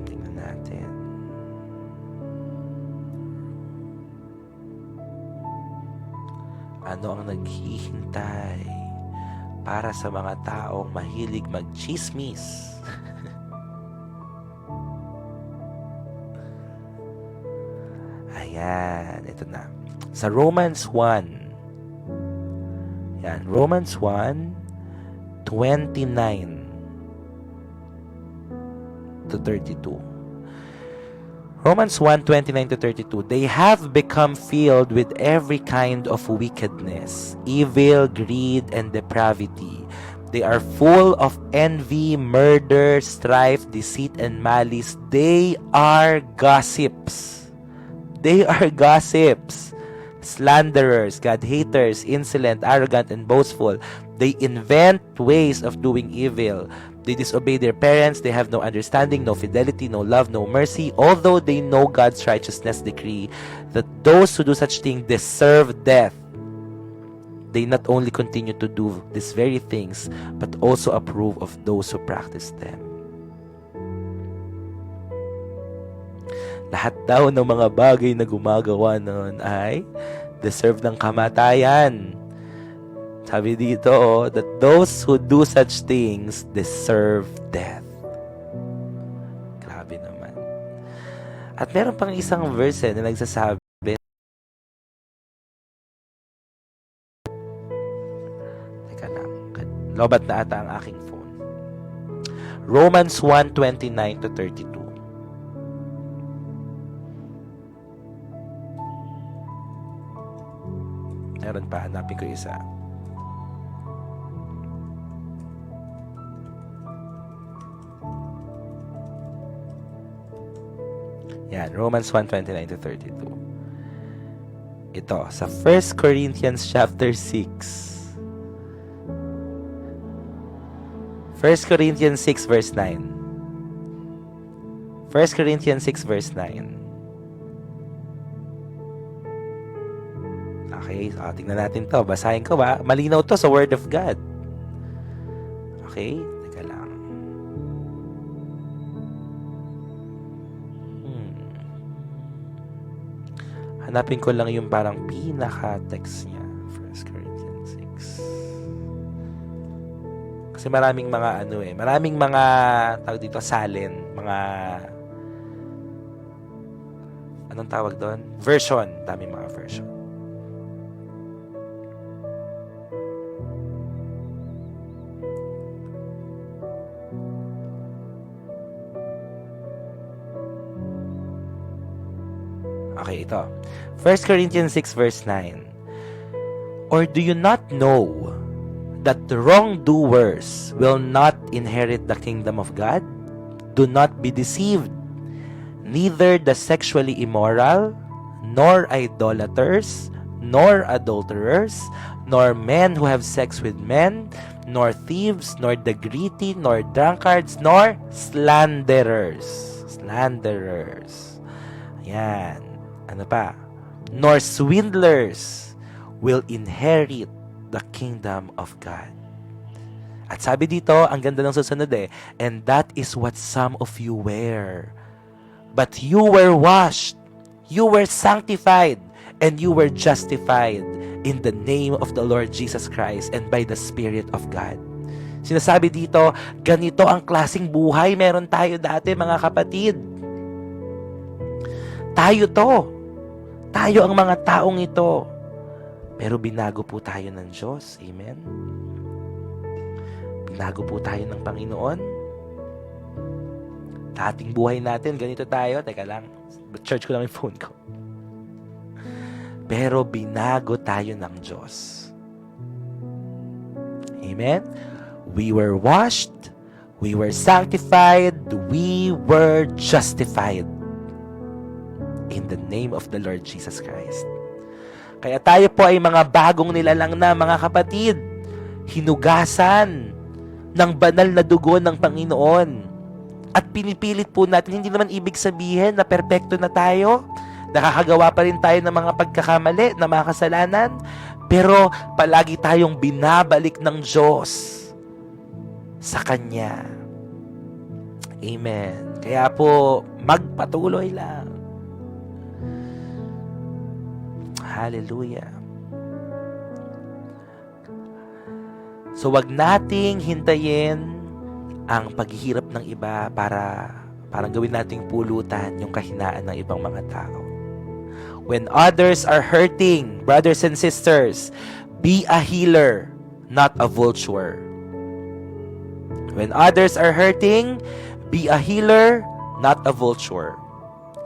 Tingnan natin. Ano ang naghihintay para sa mga taong mahilig mag-chismis? Ayan, ito na. Sa Romans 1. Yan, Romans 1:29 to 32. Romans 1:29-32, they have become filled with every kind of wickedness, evil, greed, and depravity. They are full of envy, murder, strife, deceit, and malice. They are gossips. They are gossips, slanderers, God-haters, insolent, arrogant, and boastful. They invent ways of doing evil. They disobey their parents. They have no understanding, no fidelity, no love, no mercy. Although they know God's righteousness decree that those who do such things deserve death. they not only continue to do these very things, but also approve of those who practice them. Lahat daw ng mga bagay na gumagawa noon ay deserve ng kamatayan. Sabi dito, that those who do such things deserve death. Grabe naman. At meron pang isang verse na nagsasabi, teka lang, lobat na ata ang aking phone. Romans 1:29-32. Meron pa, hanapin ko isa. Yan, Romans 1:29-32. Ito, sa 1 Corinthians chapter 6. 1 Corinthians 6 verse 9. 1 Corinthians 6 verse 9. Okay, tingnan natin to. Basahin ko ba? Malinaw to sa Word of God. Okay, teka lang. Hanapin ko lang yung parang pinaka-text niya. 1 Corinthians 6. Kasi maraming mga maraming mga tawag dito, salin, mga anong tawag doon? Version. Daming mga version. Okay, ito. 1 Corinthians 6 verse 9. Or do you not know that the wrongdoers will not inherit the kingdom of God? Do not be deceived. Neither the sexually immoral, nor idolaters, nor adulterers, nor men who have sex with men, nor thieves, nor the greedy, nor drunkards, nor slanderers. Slanderers. Ayan. Ano pa? Nor swindlers will inherit the kingdom of God. At sabi dito, ang ganda ng susunod and that is what some of you were. But you were washed, you were sanctified, and you were justified in the name of the Lord Jesus Christ and by the Spirit of God. Sinasabi dito, ganito ang klaseng buhay meron tayo dati, mga kapatid. Tayo ang mga taong ito. Pero binago po tayo ng Diyos. Amen? Binago po tayo ng Panginoon. Dating buhay natin, ganito tayo. Teka lang, charge ko lang yung phone ko. Pero binago tayo ng Diyos. Amen? We were washed, we were sanctified, we were justified in the name of the Lord Jesus Christ. Kaya tayo po ay mga bagong nilalang na, mga kapatid. Hinugasan ng banal na dugo ng Panginoon. At pinipilit po natin, hindi naman ibig sabihin na perpekto na tayo. Nakakagawa pa rin tayo ng mga pagkakamali, ng mga kasalanan. Pero palagi tayong binabalik ng Diyos sa Kanya. Amen. Kaya po, magpatuloy lang. Hallelujah. So wag nating hintayin ang paghihirap ng iba para parang gawin nating pulutan yung kahinaan ng ibang mga tao. When others are hurting, brothers and sisters, be a healer, not a vulture. When others are hurting, be a healer, not a vulture.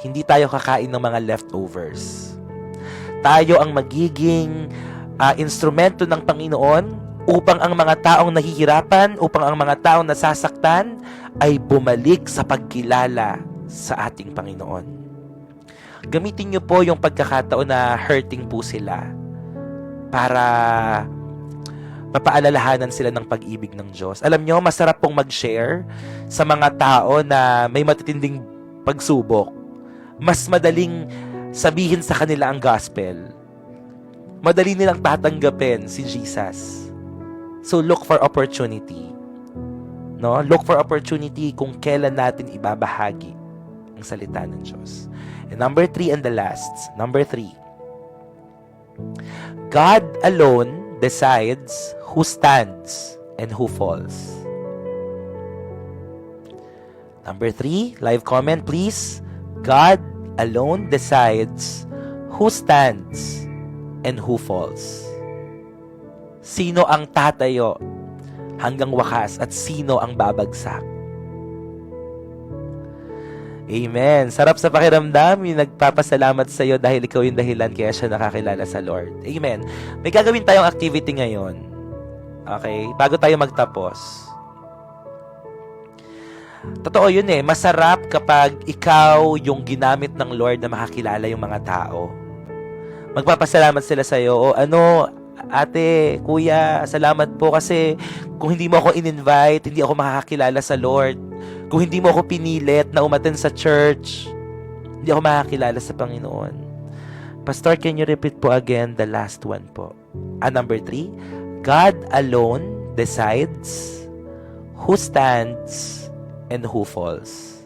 Hindi tayo kakain ng mga leftovers. Tayo ang magiging instrumento ng Panginoon upang ang mga taong nahihirapan, upang ang mga taong nasasaktan ay bumalik sa pagkilala sa ating Panginoon. Gamitin niyo po yung pagkakataon na hurting po sila para mapaalalahanan sila ng pag-ibig ng Diyos. Alam niyo, masarap pong mag-share sa mga tao na may matitinding pagsubok. Mas madaling sabihin sa kanila ang gospel. madali nilang tatanggapin si Jesus. So look for opportunity. No? Look for opportunity kung kailan natin ibabahagi ang salita ng Diyos. And number 3 and the last. Number 3. God alone decides who stands and who falls. Number 3, live comment please. God alone decides who stands and who falls. Sino ang tatayo hanggang wakas at sino ang babagsak? Amen. Sarap sa pakiramdam yung nagpapasalamat sa iyo dahil ikaw yung dahilan kaya siya nakakilala sa Lord. Amen. May gagawin tayong activity ngayon. Okay? Bago tayo magtapos. Totoo yun eh. Masarap kapag ikaw yung ginamit ng Lord na makakilala yung mga tao. Magpapasalamat sila sa iyo. O ate, kuya, salamat po kasi kung hindi mo ako in-invite, hindi ako makakilala sa Lord. Kung hindi mo ako pinilit na umattend sa church, hindi ako makakilala sa Panginoon. Pastor, can you repeat po again the last one po? Number 3, God alone decides who stands and who falls.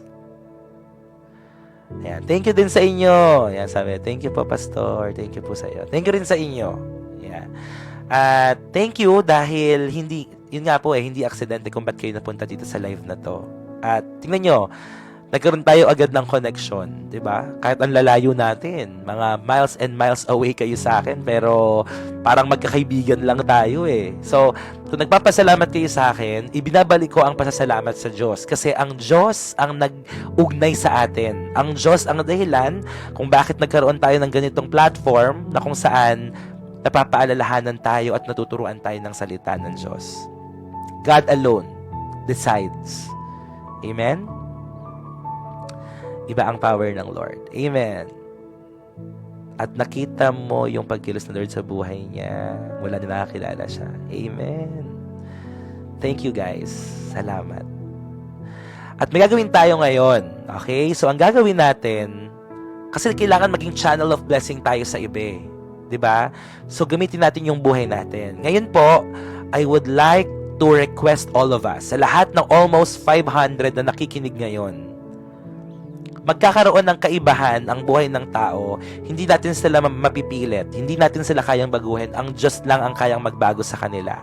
Ayan. Thank you din sa inyo. Ayan, sabi, thank you po, Pastor. Thank you po sa iyo. Thank you rin sa inyo. Ayan. At thank you dahil yun nga po hindi aksidente kung ba't kayo napunta dito sa live na to. At tingnan nyo, nagkaroon tayo agad ng connection, di ba? Kahit ang lalayo natin, mga miles and miles away kayo sa akin, pero parang magkakaibigan lang tayo eh. So, kung nagpapasalamat kayo sa akin, ibinabalik ko ang pasasalamat sa Diyos. Kasi ang Diyos ang nag-ugnay sa atin. Ang Diyos ang dahilan kung bakit nagkaroon tayo ng ganitong platform na kung saan napapaalalahanan tayo at natuturuan tayo ng salita ng Diyos. God alone decides. Amen? Iba ang power ng Lord. Amen. At nakita mo yung pagkilos ng Lord sa buhay niya. Wala na nakakilala siya. Amen. Thank you guys. Salamat. At may gagawin tayo ngayon. Okay? So, ang gagawin natin, kasi kailangan maging channel of blessing tayo sa iba. Diba? So, gamitin natin yung buhay natin. Ngayon po, I would like to request all of us, sa lahat ng almost 500 na nakikinig ngayon, magkakaroon ng kaibahan ang buhay ng tao. Hindi natin sila mapipilit. Hindi natin sila kayang baguhin. Ang Diyos lang ang kayang magbago sa kanila.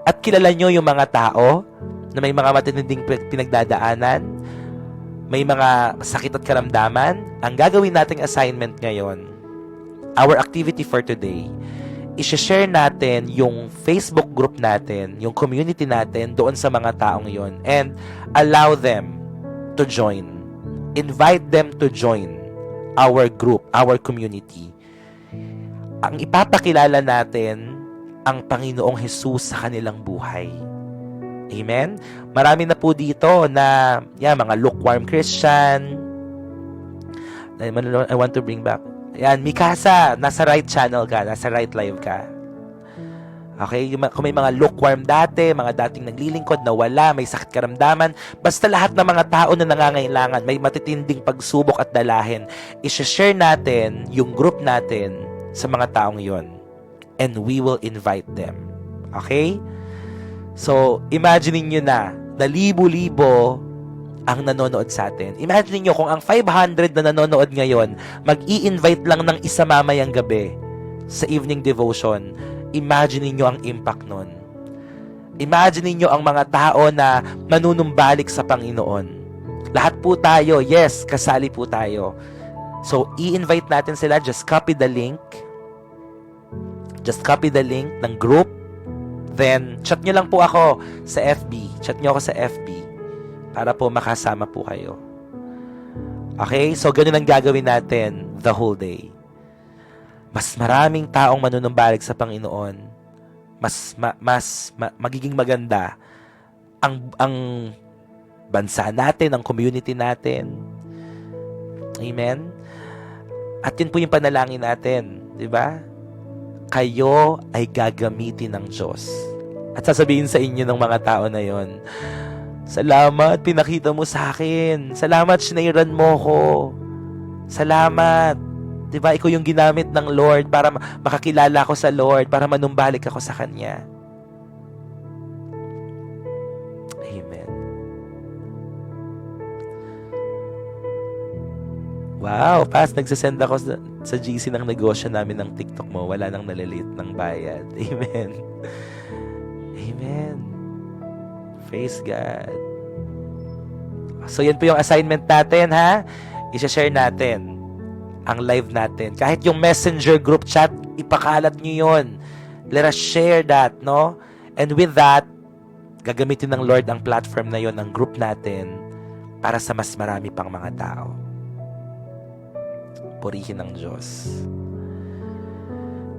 At kilala nyo yung mga tao na may mga matinding pinagdadaanan, may mga sakit at karamdaman. Ang gagawin nating assignment ngayon, our activity for today, i-share natin yung Facebook group natin, yung community natin doon sa mga taong yon, and allow them to join. Invite them to join our group, our community. Ang ipapakilala natin ang Panginoong Jesus sa kanilang buhay. Amen? Marami na po dito na mga lukewarm Christian. I want to bring back. Yan, Mikasa, nasa right channel ka, nasa right live ka. Okay? Kung may mga lukewarm dati, mga dating naglilingkod na wala, may sakit karamdaman, basta lahat ng mga tao na nangangailangan, may matitinding pagsubok at dalahin, i-share natin yung group natin sa mga taong yon. And we will invite them. Okay? So, imagine nyo na libo-libo ang nanonood sa atin. Imagine niyo kung ang 500 na nanonood ngayon, mag-i-invite lang ng isa mamayang gabi sa evening devotion. Imagine niyo ang impact nun. Imagine niyo ang mga tao na manunumbalik sa Panginoon. Lahat po tayo, yes, kasali po tayo. So, i-invite natin sila. Just copy the link. Just copy the link ng group. Then, chat nyo lang po ako sa FB. Chat nyo ako sa FB. Para po makasama po kayo. Okay? So, ganun ang gagawin natin the whole day. Mas maraming taong manunumbalik sa Panginoon. Magiging maganda ang bansa natin, ang community natin. Amen? At yun po yung panalangin natin. Diba? Kayo ay gagamitin ng Diyos. At sasabihin sa inyo ng mga tao na yon, salamat, pinakita mo sa akin. Salamat, sinairan mo ko. Salamat. Diba? Ikaw yung ginamit ng Lord para makakilala ako sa Lord, para manumbalik ako sa Kanya. Amen. Wow, Pas, nagsasend ako sa GC ng negosyo namin ng TikTok mo. Wala nang nalilate ng bayad. Amen. Amen. Praise God. So, yan po yung assignment natin, ha? I-share natin ang live natin. Kahit yung messenger group chat, ipakalat nyo yun. Let us share that, no? And with that, gagamitin ng Lord ang platform na yon, ang group natin, para sa mas marami pang mga tao. Purihin ng Diyos.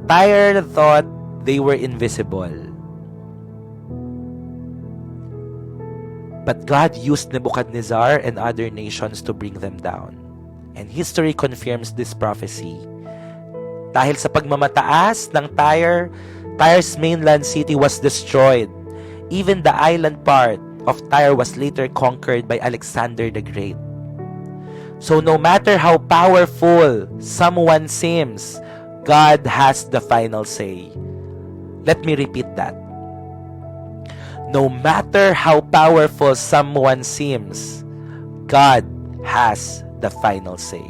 Tyre thought they were invisible. But God used Nebuchadnezzar and other nations to bring them down. And history confirms this prophecy. Dahil sa pagmamataas ng Tyre, Tyre's mainland city was destroyed. Even the island part of Tyre was later conquered by Alexander the Great. So no matter how powerful someone seems, God has the final say. Let me repeat that. No matter how powerful someone seems, God has the final say.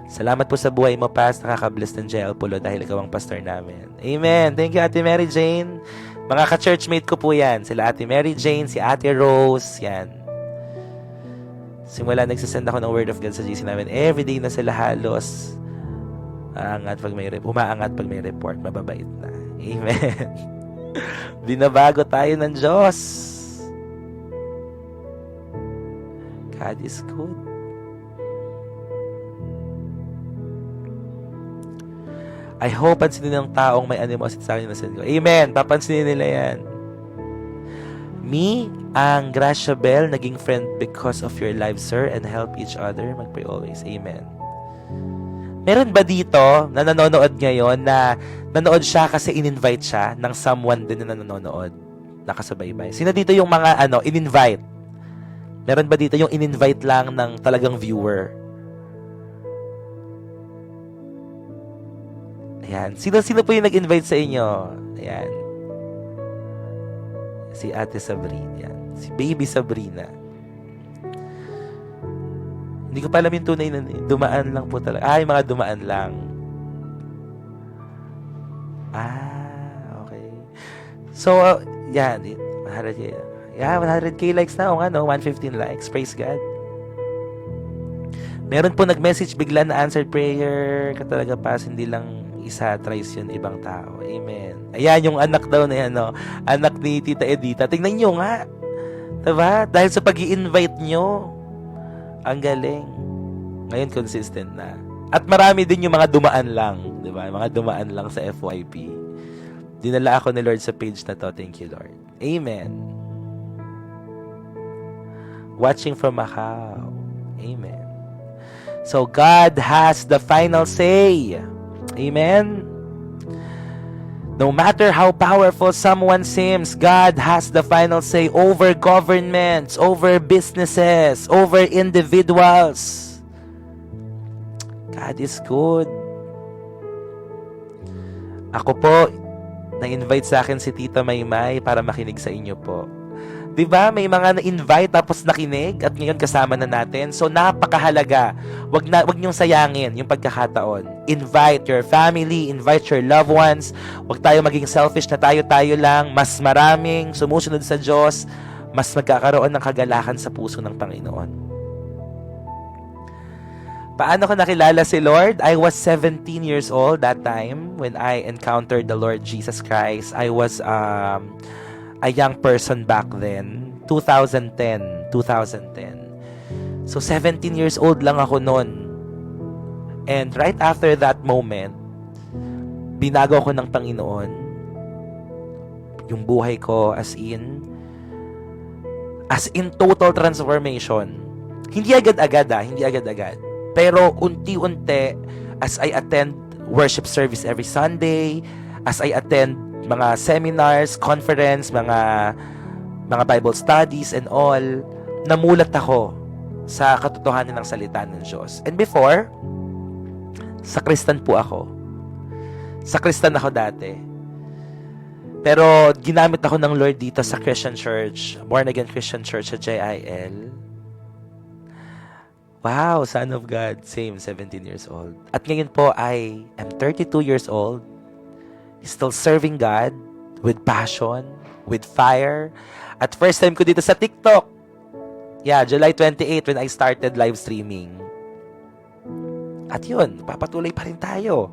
Salamat po sa buhay mo, Pas. Nakaka-bless ng JL Pulo dahil ikaw ang pastor namin. Amen. Thank you, Ate Mary Jane. Mga ka-churchmate ko po yan. Sila Ate Mary Jane, si Ate Rose, yan. Simula nagsasend ako ng Word of God sa GC namin. Everyday na sila halos. Umaangat pag may report. Mababait na. Amen. Binabago tayo ng Diyos. God is good. I hope pansinin ng taong may animosity sa akin na send ko. Amen. Papansinin nila yan. Me, ang Gracia Bell, naging friend because of your life, sir, and help each other. Mag-pray always. Amen. Meron ba dito na nanonood ngayon na nanood siya kasi in-invite siya ng someone din na nanonood? Nakasabay-bay. Sino dito yung mga in-invite? Meron ba dito yung in-invite lang ng talagang viewer? Ayan. Sino po yung nag-invite sa inyo? Ayan. Si Ate Sabrina. Ayan. Si Baby Sabrina. Hindi ko pa alam yung tunay na dumaan lang po talaga. Ay, mga dumaan lang. Okay. So, yan. 100K. Yeah, 100K likes na. O nga, no? 115 likes. Praise God. Meron po nag-message bigla na answered prayer. Katalaga pas, hindi lang isa, tries yun ibang tao. Amen. Ayan, yung anak daw na yan, no? Anak ni Tita Edita. Tingnan nyo nga. Diba? Dahil sa pag-i-invite nyo, ang galing. Ngayon, consistent na. At marami din yung mga dumaan lang. Diba? Mga dumaan lang sa FYP. Dinala ako ni Lord sa page na to. Thank you, Lord. Amen. Watching from Macau. Amen. So, God has the final say. Amen. No matter how powerful someone seems, God has the final say over governments, over businesses, over individuals. God is good. Ako po, na-invite sa akin si Tita Maymay para makinig sa inyo po. Diba? May mga na-invite tapos nakinig at ngayon kasama na natin. So, napakahalaga. Wag niyong sayangin yung pagkakataon. Invite your family, invite your loved ones. Wag tayo maging selfish na tayo lang. Mas maraming sumusunod sa Diyos, mas magkakaroon ng kagalakan sa puso ng Panginoon. Paano ko nakilala si Lord? I was 17 years old that time when I encountered the Lord Jesus Christ. I was a young person back then, 2010. So 17 years old lang ako noon. And right after that moment, binago ko ng Panginoon yung buhay ko as in total transformation. Hindi agad-agad. Pero unti-unti as I attend worship service every Sunday, as I attend mga seminars, conference, mga Bible studies and all, namulat ako sa katotohanan ng salita ng Diyos. And before, Sakristan po ako. Sakristan ako dati. Pero ginamit ako ng Lord dito sa Christian Church, Born Again Christian Church sa JIL. Wow, Son of God, same, 17 years old. At ngayon po, I am 32 years old, still serving God with passion, with fire. At first time ko dito sa TikTok. Yeah, July 28 when I started live streaming. At yun, papatuloy pa rin tayo.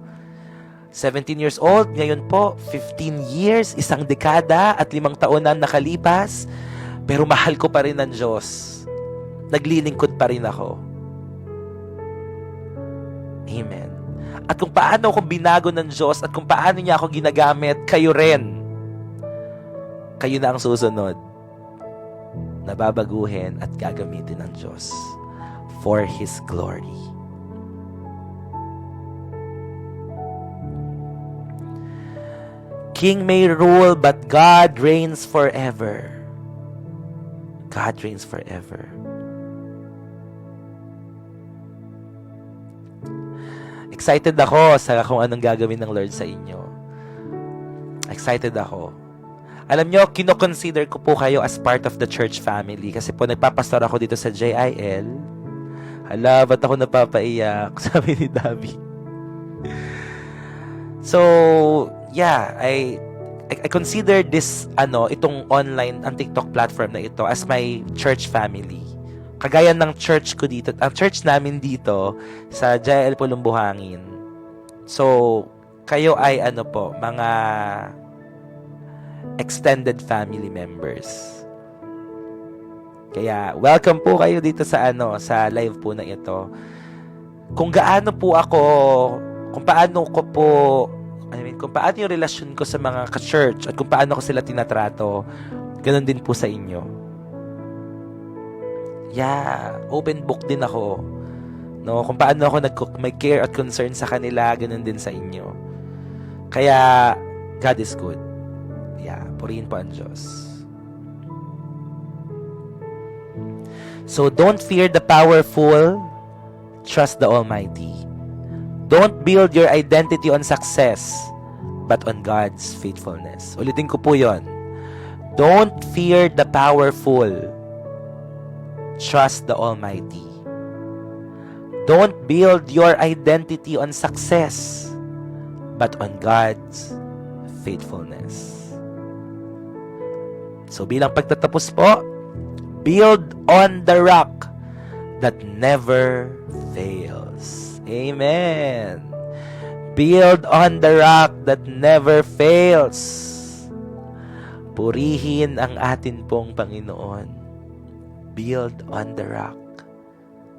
17 years old, ngayon po, 15 years, isang dekada at 5 taon na nakalipas. Pero mahal ko pa rin ng Diyos. Naglilingkod pa rin ako. Amen. At kung paano ako binago ng Diyos at kung paano niya ako ginagamit, kayo rin. Kayo na ang susunod na babaguhin at gagamitin ng Diyos for His glory. King may rule, but God reigns forever. God reigns forever. Excited ako sa kung anong gagawin ng Lord sa inyo. Excited ako. Alam nyo, kino-consider ko po kayo as part of the church family kasi po nagpapastor ako dito sa JIL. Hala, ba't ako napapaiyak? Sabi ni Davi. So, yeah, I consider this, itong online, ang TikTok platform na ito as my church family. Kagaya ng church ko dito, ang church namin dito sa JL Pulumbuhangin. So, kayo ay mga extended family members. Kaya, welcome po kayo dito sa sa live po na ito. Kung paano yung relasyon ko sa mga ka-church at kung paano ko sila tinatrato, ganun din po sa inyo. Yeah, open book din ako. No, kung paano ako may care at concern sa kanila, ganun din sa inyo. Kaya, God is good. Yeah, purihin po ang Diyos. So, don't fear the powerful, trust the Almighty. Don't build your identity on success, but on God's faithfulness. Ulitin ko po yon. Don't fear the powerful, trust the Almighty. Don't build your identity on success, but on God's faithfulness. So bilang pagtatapos po, build on the rock that never fails. Amen. Build on the rock that never fails. Purihin ang atin pong Panginoon. Build on the rock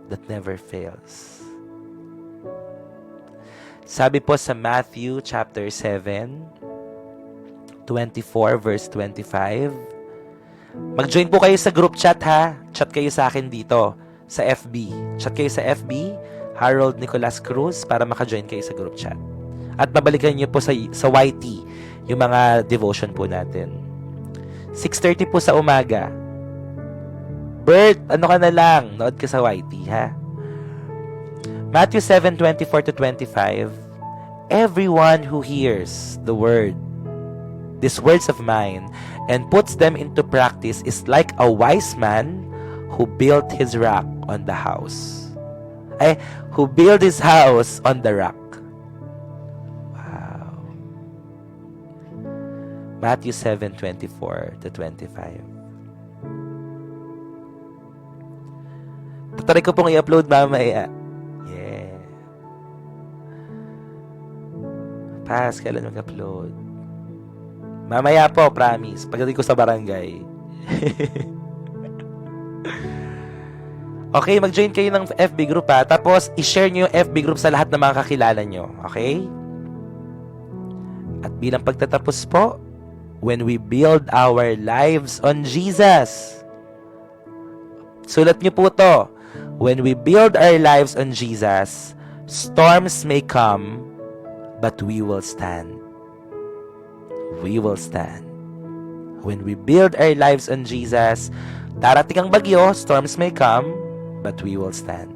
that never fails. Sabi po sa Matthew chapter 7, 24 verse 25. Mag-join po kayo sa group chat ha. Chat kayo sa akin dito sa FB. Chat kayo sa FB, Harold Nicolas Cruz, para maka-join kayo sa group chat. At mabalikan niyo po sa YT yung mga devotion po natin. 6:30 po sa umaga. Bert, ka na lang? Nood ka sa YT, ha? Matthew 7:24-25. Everyone who hears the word, these words of mine, and puts them into practice is like a wise man who built his rock on the house. Who built his house on the rock. Wow. Matthew 7:24-25. Tataray ko pong i-upload mamaya. Yeah. Pass, kailan mag-upload? Mamaya po, promise. Pagdating ko sa barangay. Okay, mag-join kayo ng FB group ha. Tapos, i-share nyo yung FB group sa lahat ng mga kakilala nyo. Okay? At bilang pagtatapos po, when we build our lives on Jesus. Sulat nyo po to. When we build our lives on Jesus, storms may come, but we will stand. We will stand. When we build our lives on Jesus, darating ang bagyo, storms may come, but we will stand.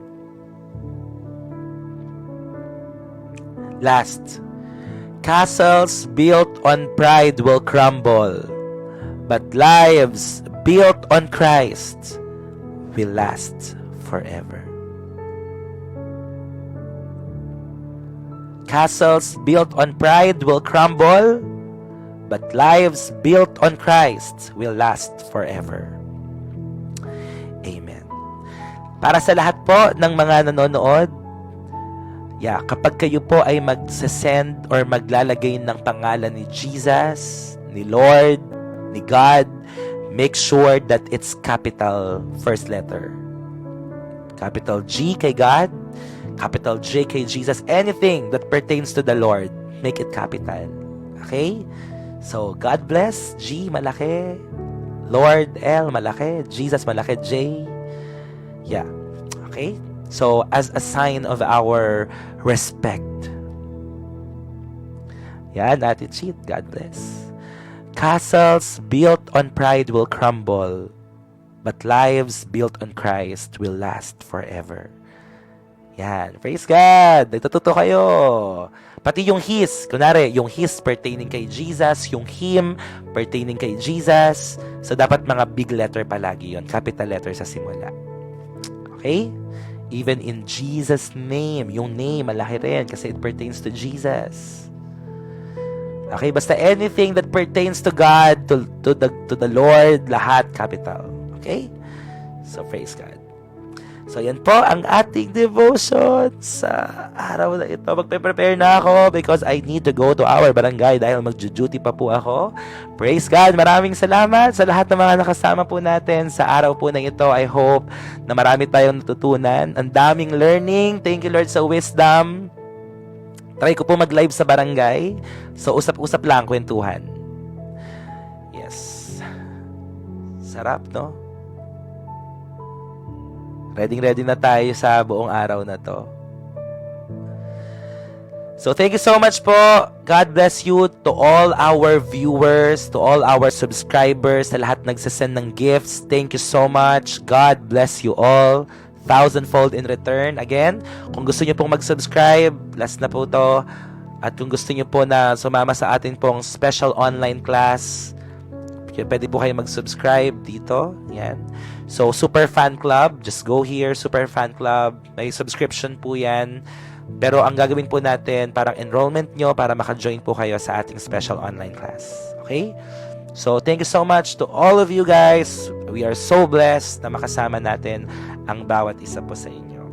Last. Castles built on pride will crumble, but lives built on Christ will last forever. Castles built on pride will crumble, but lives built on Christ will last forever. Amen. Para sa lahat po ng mga nanonood, kapag kayo po ay mag-send or maglalagay ng pangalan ni Jesus, ni Lord, ni God, make sure that it's capital first letter. Capital G kay God, capital J kay Jesus. Anything that pertains to the Lord, make it capital. Okay? So, God bless. G, malaki. Lord, L, malaki. Jesus, malaki. J. Yeah. Okay? So, as a sign of our respect. Yan, attitude. God bless. Castles built on pride will crumble, but lives built on Christ will last forever. Yan. Praise God. Nagtututo kayo. Pati yung his. Kunwari, yung his pertaining kay Jesus, yung him pertaining kay Jesus. So, dapat mga big letter palagi yun. Capital letter sa simula. Okay? Even in Jesus' name. Yung name, malaki rin kasi it pertains to Jesus. Okay? Basta anything that pertains to God, to the Lord, lahat capital. Okay? So, praise God. So, yan po ang ating devotion sa araw na ito. Magpe-prepare na ako because I need to go to our barangay dahil mag-duty pa po ako. Praise God. Maraming salamat sa lahat ng mga nakasama po natin sa araw po na ito. I hope na marami tayong natutunan. Ang daming learning. Thank you, Lord, sa wisdom. Try ko po mag-live sa barangay. So, usap-usap lang, kwentuhan. Yes. Sarap, no? Ready na tayo sa buong araw na to. So, thank you so much po. God bless you to all our viewers, to all our subscribers, sa lahat nagsasend ng gifts. Thank you so much. God bless you all. 1,000-fold in return. Again, kung gusto niyo pong mag-subscribe, last na po to. At kung gusto niyo po na sumama sa atin pong special online class, pwede po kayo mag-subscribe dito. Yan. So, Super Fan Club, just go here, Super Fan Club. May subscription po yan. Pero ang gagawin po natin, parang enrollment nyo para maka-join po kayo sa ating special online class. Okay? So, thank you so much to all of you guys. We are so blessed na makasama natin ang bawat isa po sa inyo.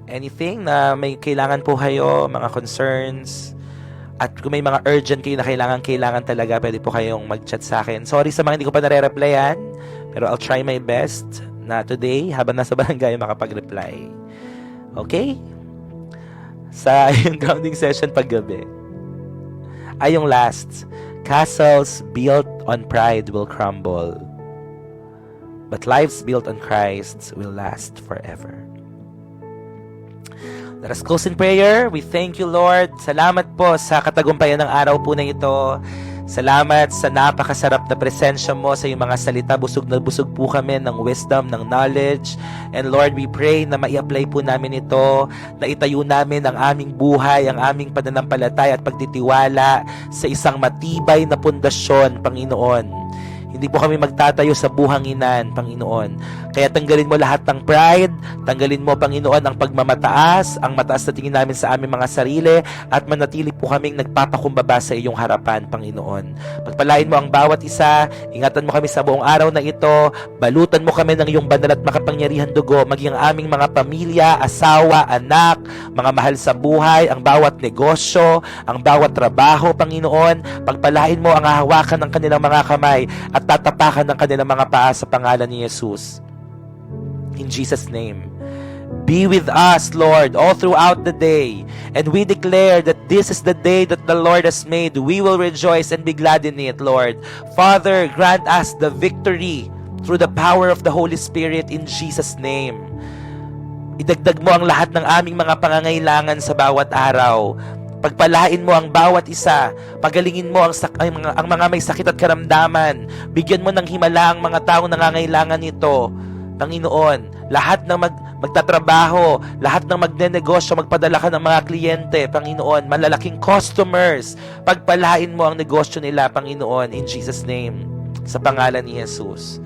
Anything na may kailangan po kayo, mga concerns, at kung may mga urgent kayo na kailangan talaga, pwede po kayong mag-chat sa akin. Sorry sa mga hindi ko pa nare-replyan, pero I'll try my best na today, habang nasa barangay, makapag-reply. Okay? Sa yung grounding session paggabi. Ay, yung last. Castles built on pride will crumble, but lives built on Christ will last forever. Let us close in prayer. We thank you, Lord. Salamat po sa katagumpayan ng araw po na ito. Salamat sa napakasarap na presensya mo sa iyong mga salita. Busog na busog po kami ng wisdom, ng knowledge. And Lord, we pray na mai-apply po namin ito, na itayo namin ang aming buhay, ang aming pananampalataya at pagtitiwala sa isang matibay na pundasyon, Panginoon. Hindi po kami magtatayo sa buhanginan, Panginoon. Kaya tanggalin mo lahat ng pride, tanggalin mo, Panginoon, ang pagmamataas, ang mataas na tingin namin sa aming mga sarili, at manatili po kaming nagpapakumbaba sa iyong harapan, Panginoon. Pagpalain mo ang bawat isa, ingatan mo kami sa buong araw na ito, balutan mo kami ng iyong banal at makapangyarihan dugo, maging ang aming mga pamilya, asawa, anak, mga mahal sa buhay, ang bawat negosyo, ang bawat trabaho, Panginoon. Pagpalain mo ang hahawakan ng kanilang mga kamay at tatapakan ng kanilang mga paa sa pangalan ni Jesus. In Jesus' name. Be with us, Lord, all throughout the day. And we declare that this is the day that the Lord has made. We will rejoice and be glad in it, Lord. Father, grant us the victory through the power of the Holy Spirit in Jesus' name. Idagdag mo ang lahat ng aming mga pangangailangan sa bawat araw. Pagpalain mo ang bawat isa. Pagalingin mo ang mga may sakit at karamdaman. Bigyan mo ng himala ang mga taong nangangailangan nito. Panginoon, lahat ng magtatrabaho, lahat ng magnenegosyo, magpadala ka ng mga kliyente, Panginoon, malalaking customers, pagpalain mo ang negosyo nila, Panginoon, in Jesus' name, sa pangalan ni Jesus.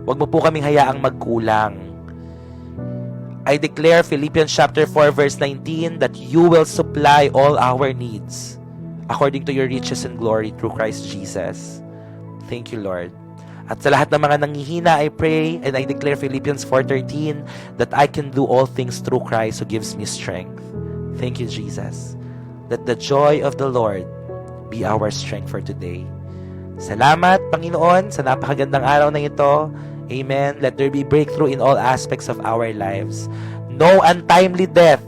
Huwag mo po kaming hayaang magkulang. I declare Philippians chapter 4 verse 19 that you will supply all our needs according to your riches and glory through Christ Jesus. Thank you, Lord. At sa lahat ng mga nanghihina, I pray and I declare Philippians 4:13 that I can do all things through Christ who gives me strength. Thank you, Jesus. Let the joy of the Lord be our strength for today. Salamat, Panginoon, sa napakagandang araw na ito. Amen. Let there be breakthrough in all aspects of our lives. No untimely death,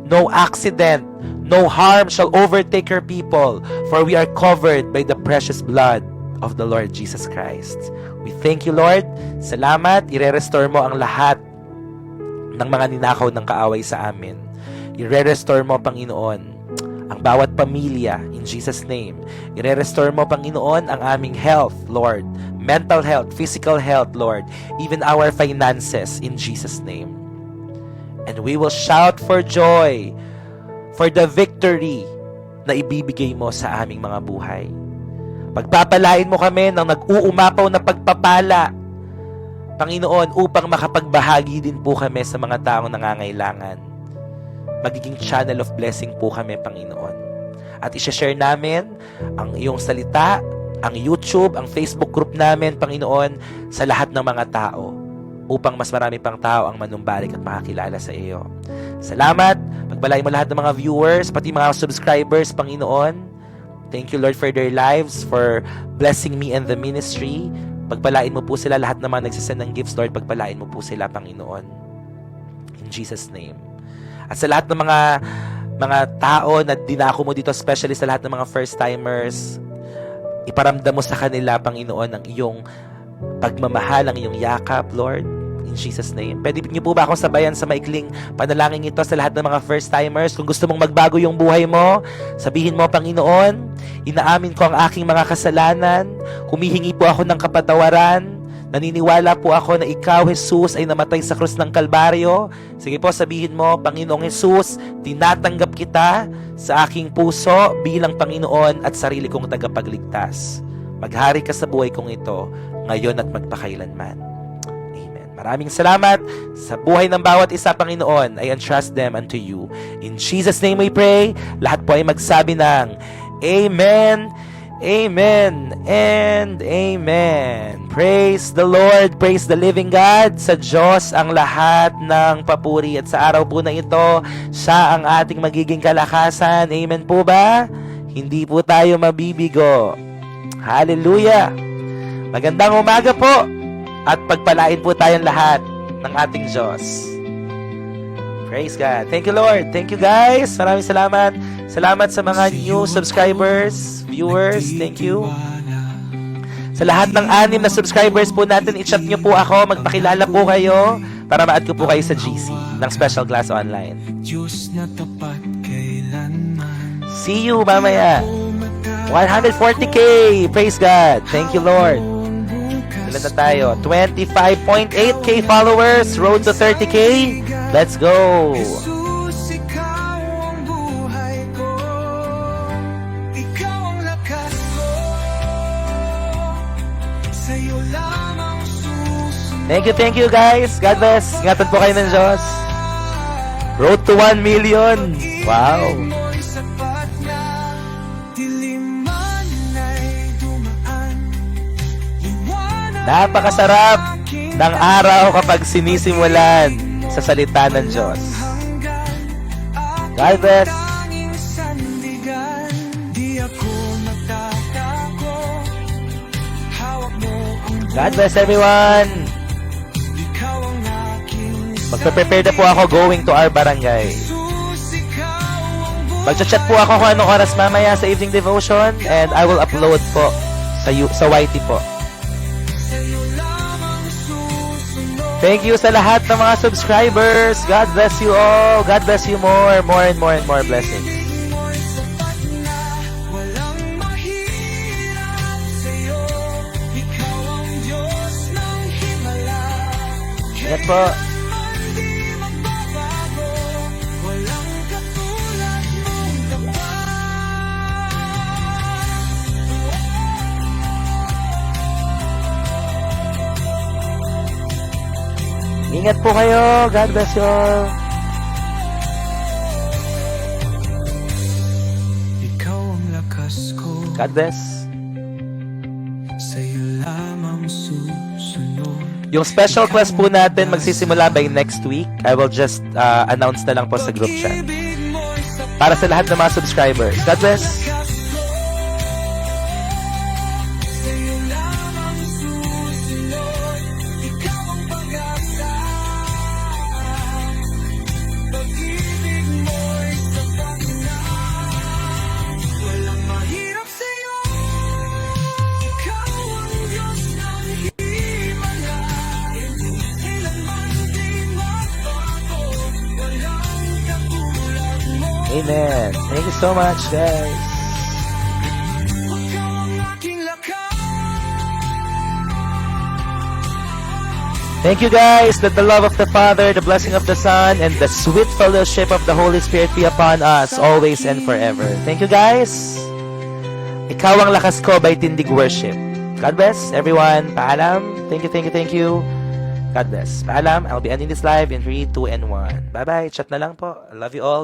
no accident, no harm shall overtake your people, for we are covered by the precious blood of the Lord Jesus Christ. We thank you, Lord. Salamat. Ire-restore mo ang lahat ng mga ninakaw ng kaaway sa amin. Ire-restore mo, Panginoon, ang bawat pamilya in Jesus' name. Ire-restore mo, Panginoon, ang aming health, Lord. Mental health, physical health, Lord. Even our finances in Jesus' name. And we will shout for joy for the victory na ibibigay mo sa aming mga buhay. Pagpapalain mo kami ng nag-uumapaw na pagpapala, Panginoon, upang makapagbahagi din po kami sa mga taong nangangailangan. Magiging channel of blessing po kami, Panginoon. At i-share namin ang iyong salita, ang YouTube, ang Facebook group namin, Panginoon, sa lahat ng mga tao, upang mas marami pang tao ang manumbalik at makakilala sa iyo. Salamat. Pagpalain mo lahat ng mga viewers, pati mga subscribers, Panginoon. Thank you, Lord, for their lives, for blessing me and the ministry. Pagpalain mo po sila, lahat ng mga nagsasend ng gifts, Lord, pagpalain mo po sila, Panginoon. In Jesus' name. At sa lahat ng mga tao na dinako mo dito, especially sa lahat ng mga first-timers, iparamdam mo sa kanila, Panginoon, ang iyong pagmamahal, ang iyong yakap, Lord. In Jesus' name. Pwede niyo po ba akong sabayan sa maikling panalangin ito sa lahat ng mga first-timers? Kung gusto mong magbago yung buhay mo, sabihin mo, Panginoon, inaamin ko ang aking mga kasalanan, humihingi po ako ng kapatawaran, naniniwala po ako na ikaw, Jesus, ay namatay sa krus ng Kalbaryo. Sige po, sabihin mo, Panginoong Jesus, tinatanggap kita sa aking puso bilang Panginoon at sarili kong tagapagligtas. Maghari ka sa buhay kong ito, ngayon at magpakailanman. Maraming salamat sa buhay ng bawat isa, Panginoon. I entrust them unto you. In Jesus' name we pray. Lahat po ay magsabi ng Amen, Amen, and Amen. Praise the Lord, praise the living God. Sa Diyos ang lahat ng papuri. At sa araw po na ito, siya ang ating magiging kalakasan. Amen po ba? Hindi po tayo mabibigo. Hallelujah. Magandang umaga po. At pagpalain po tayong lahat ng ating Diyos. Praise God. Thank you, Lord. Thank you, guys. Maraming salamat. Salamat sa mga new subscribers, viewers. Thank you. Sa lahat ng 6 na subscribers po natin, i-chat nyo po ako. Magpakilala po kayo para ma-add ko po kayo sa GC ng Special Class Online. See you mamaya. 140K. Praise God. Thank you, Lord. Ilan na tayo? 25.8K followers. Road to 30K. Let's go! Jesus, ikaw ang buhay ko. Ikaw ang lakas ko. Sa'yo lamang susunod. Thank you guys. God bless. Ingatan po kayo ng Diyos. Road to 1 million. Wow! Napakasarap ng araw kapag sinisimulan sa salita ng Diyos. God bless. God bless everyone. Magpe-prepare na po ako going to our barangay. Mag-chat po ako kung anong oras mamaya sa evening devotion and I will upload po sa YT po. Thank you sa lahat ng mga subscribers. God bless you all. God bless you more and more blessings. Ingat po. Di magbabago, walang katulad mong tapat. Ingat po kayo. God bless you all. Ikaw ang lakas ko, God bless. sa'yo lamang susunod. Yung special class po natin magsisimula by next week. I will just announce na lang po sa group chat. Pag-ibig mo'y sapat. Para sa lahat ng mga subscribers. God bless. Sa'yo lamang susunod, ikaw ang pag-asa. Pag-ibig mo'y sapat na, walang mahirap sa'yo. Ikaw ang Diyos ng himala, kailanman di magbago, walang katulad mo. Amen. Thank you so much, guys. Ikaw ang aking lakas. Thank you, guys. That the love of the Father, the blessing of the Son, and the sweet fellowship of the Holy Spirit be upon us always and forever. Thank you, guys. Ikaw ang lakas ko by Tindig Worship. God bless, everyone. Paalam. Thank you, thank you, thank you. God bless. Paalam. I'll be ending this live in 3, 2, and 1. Bye-bye. Chat na lang po. I love you all.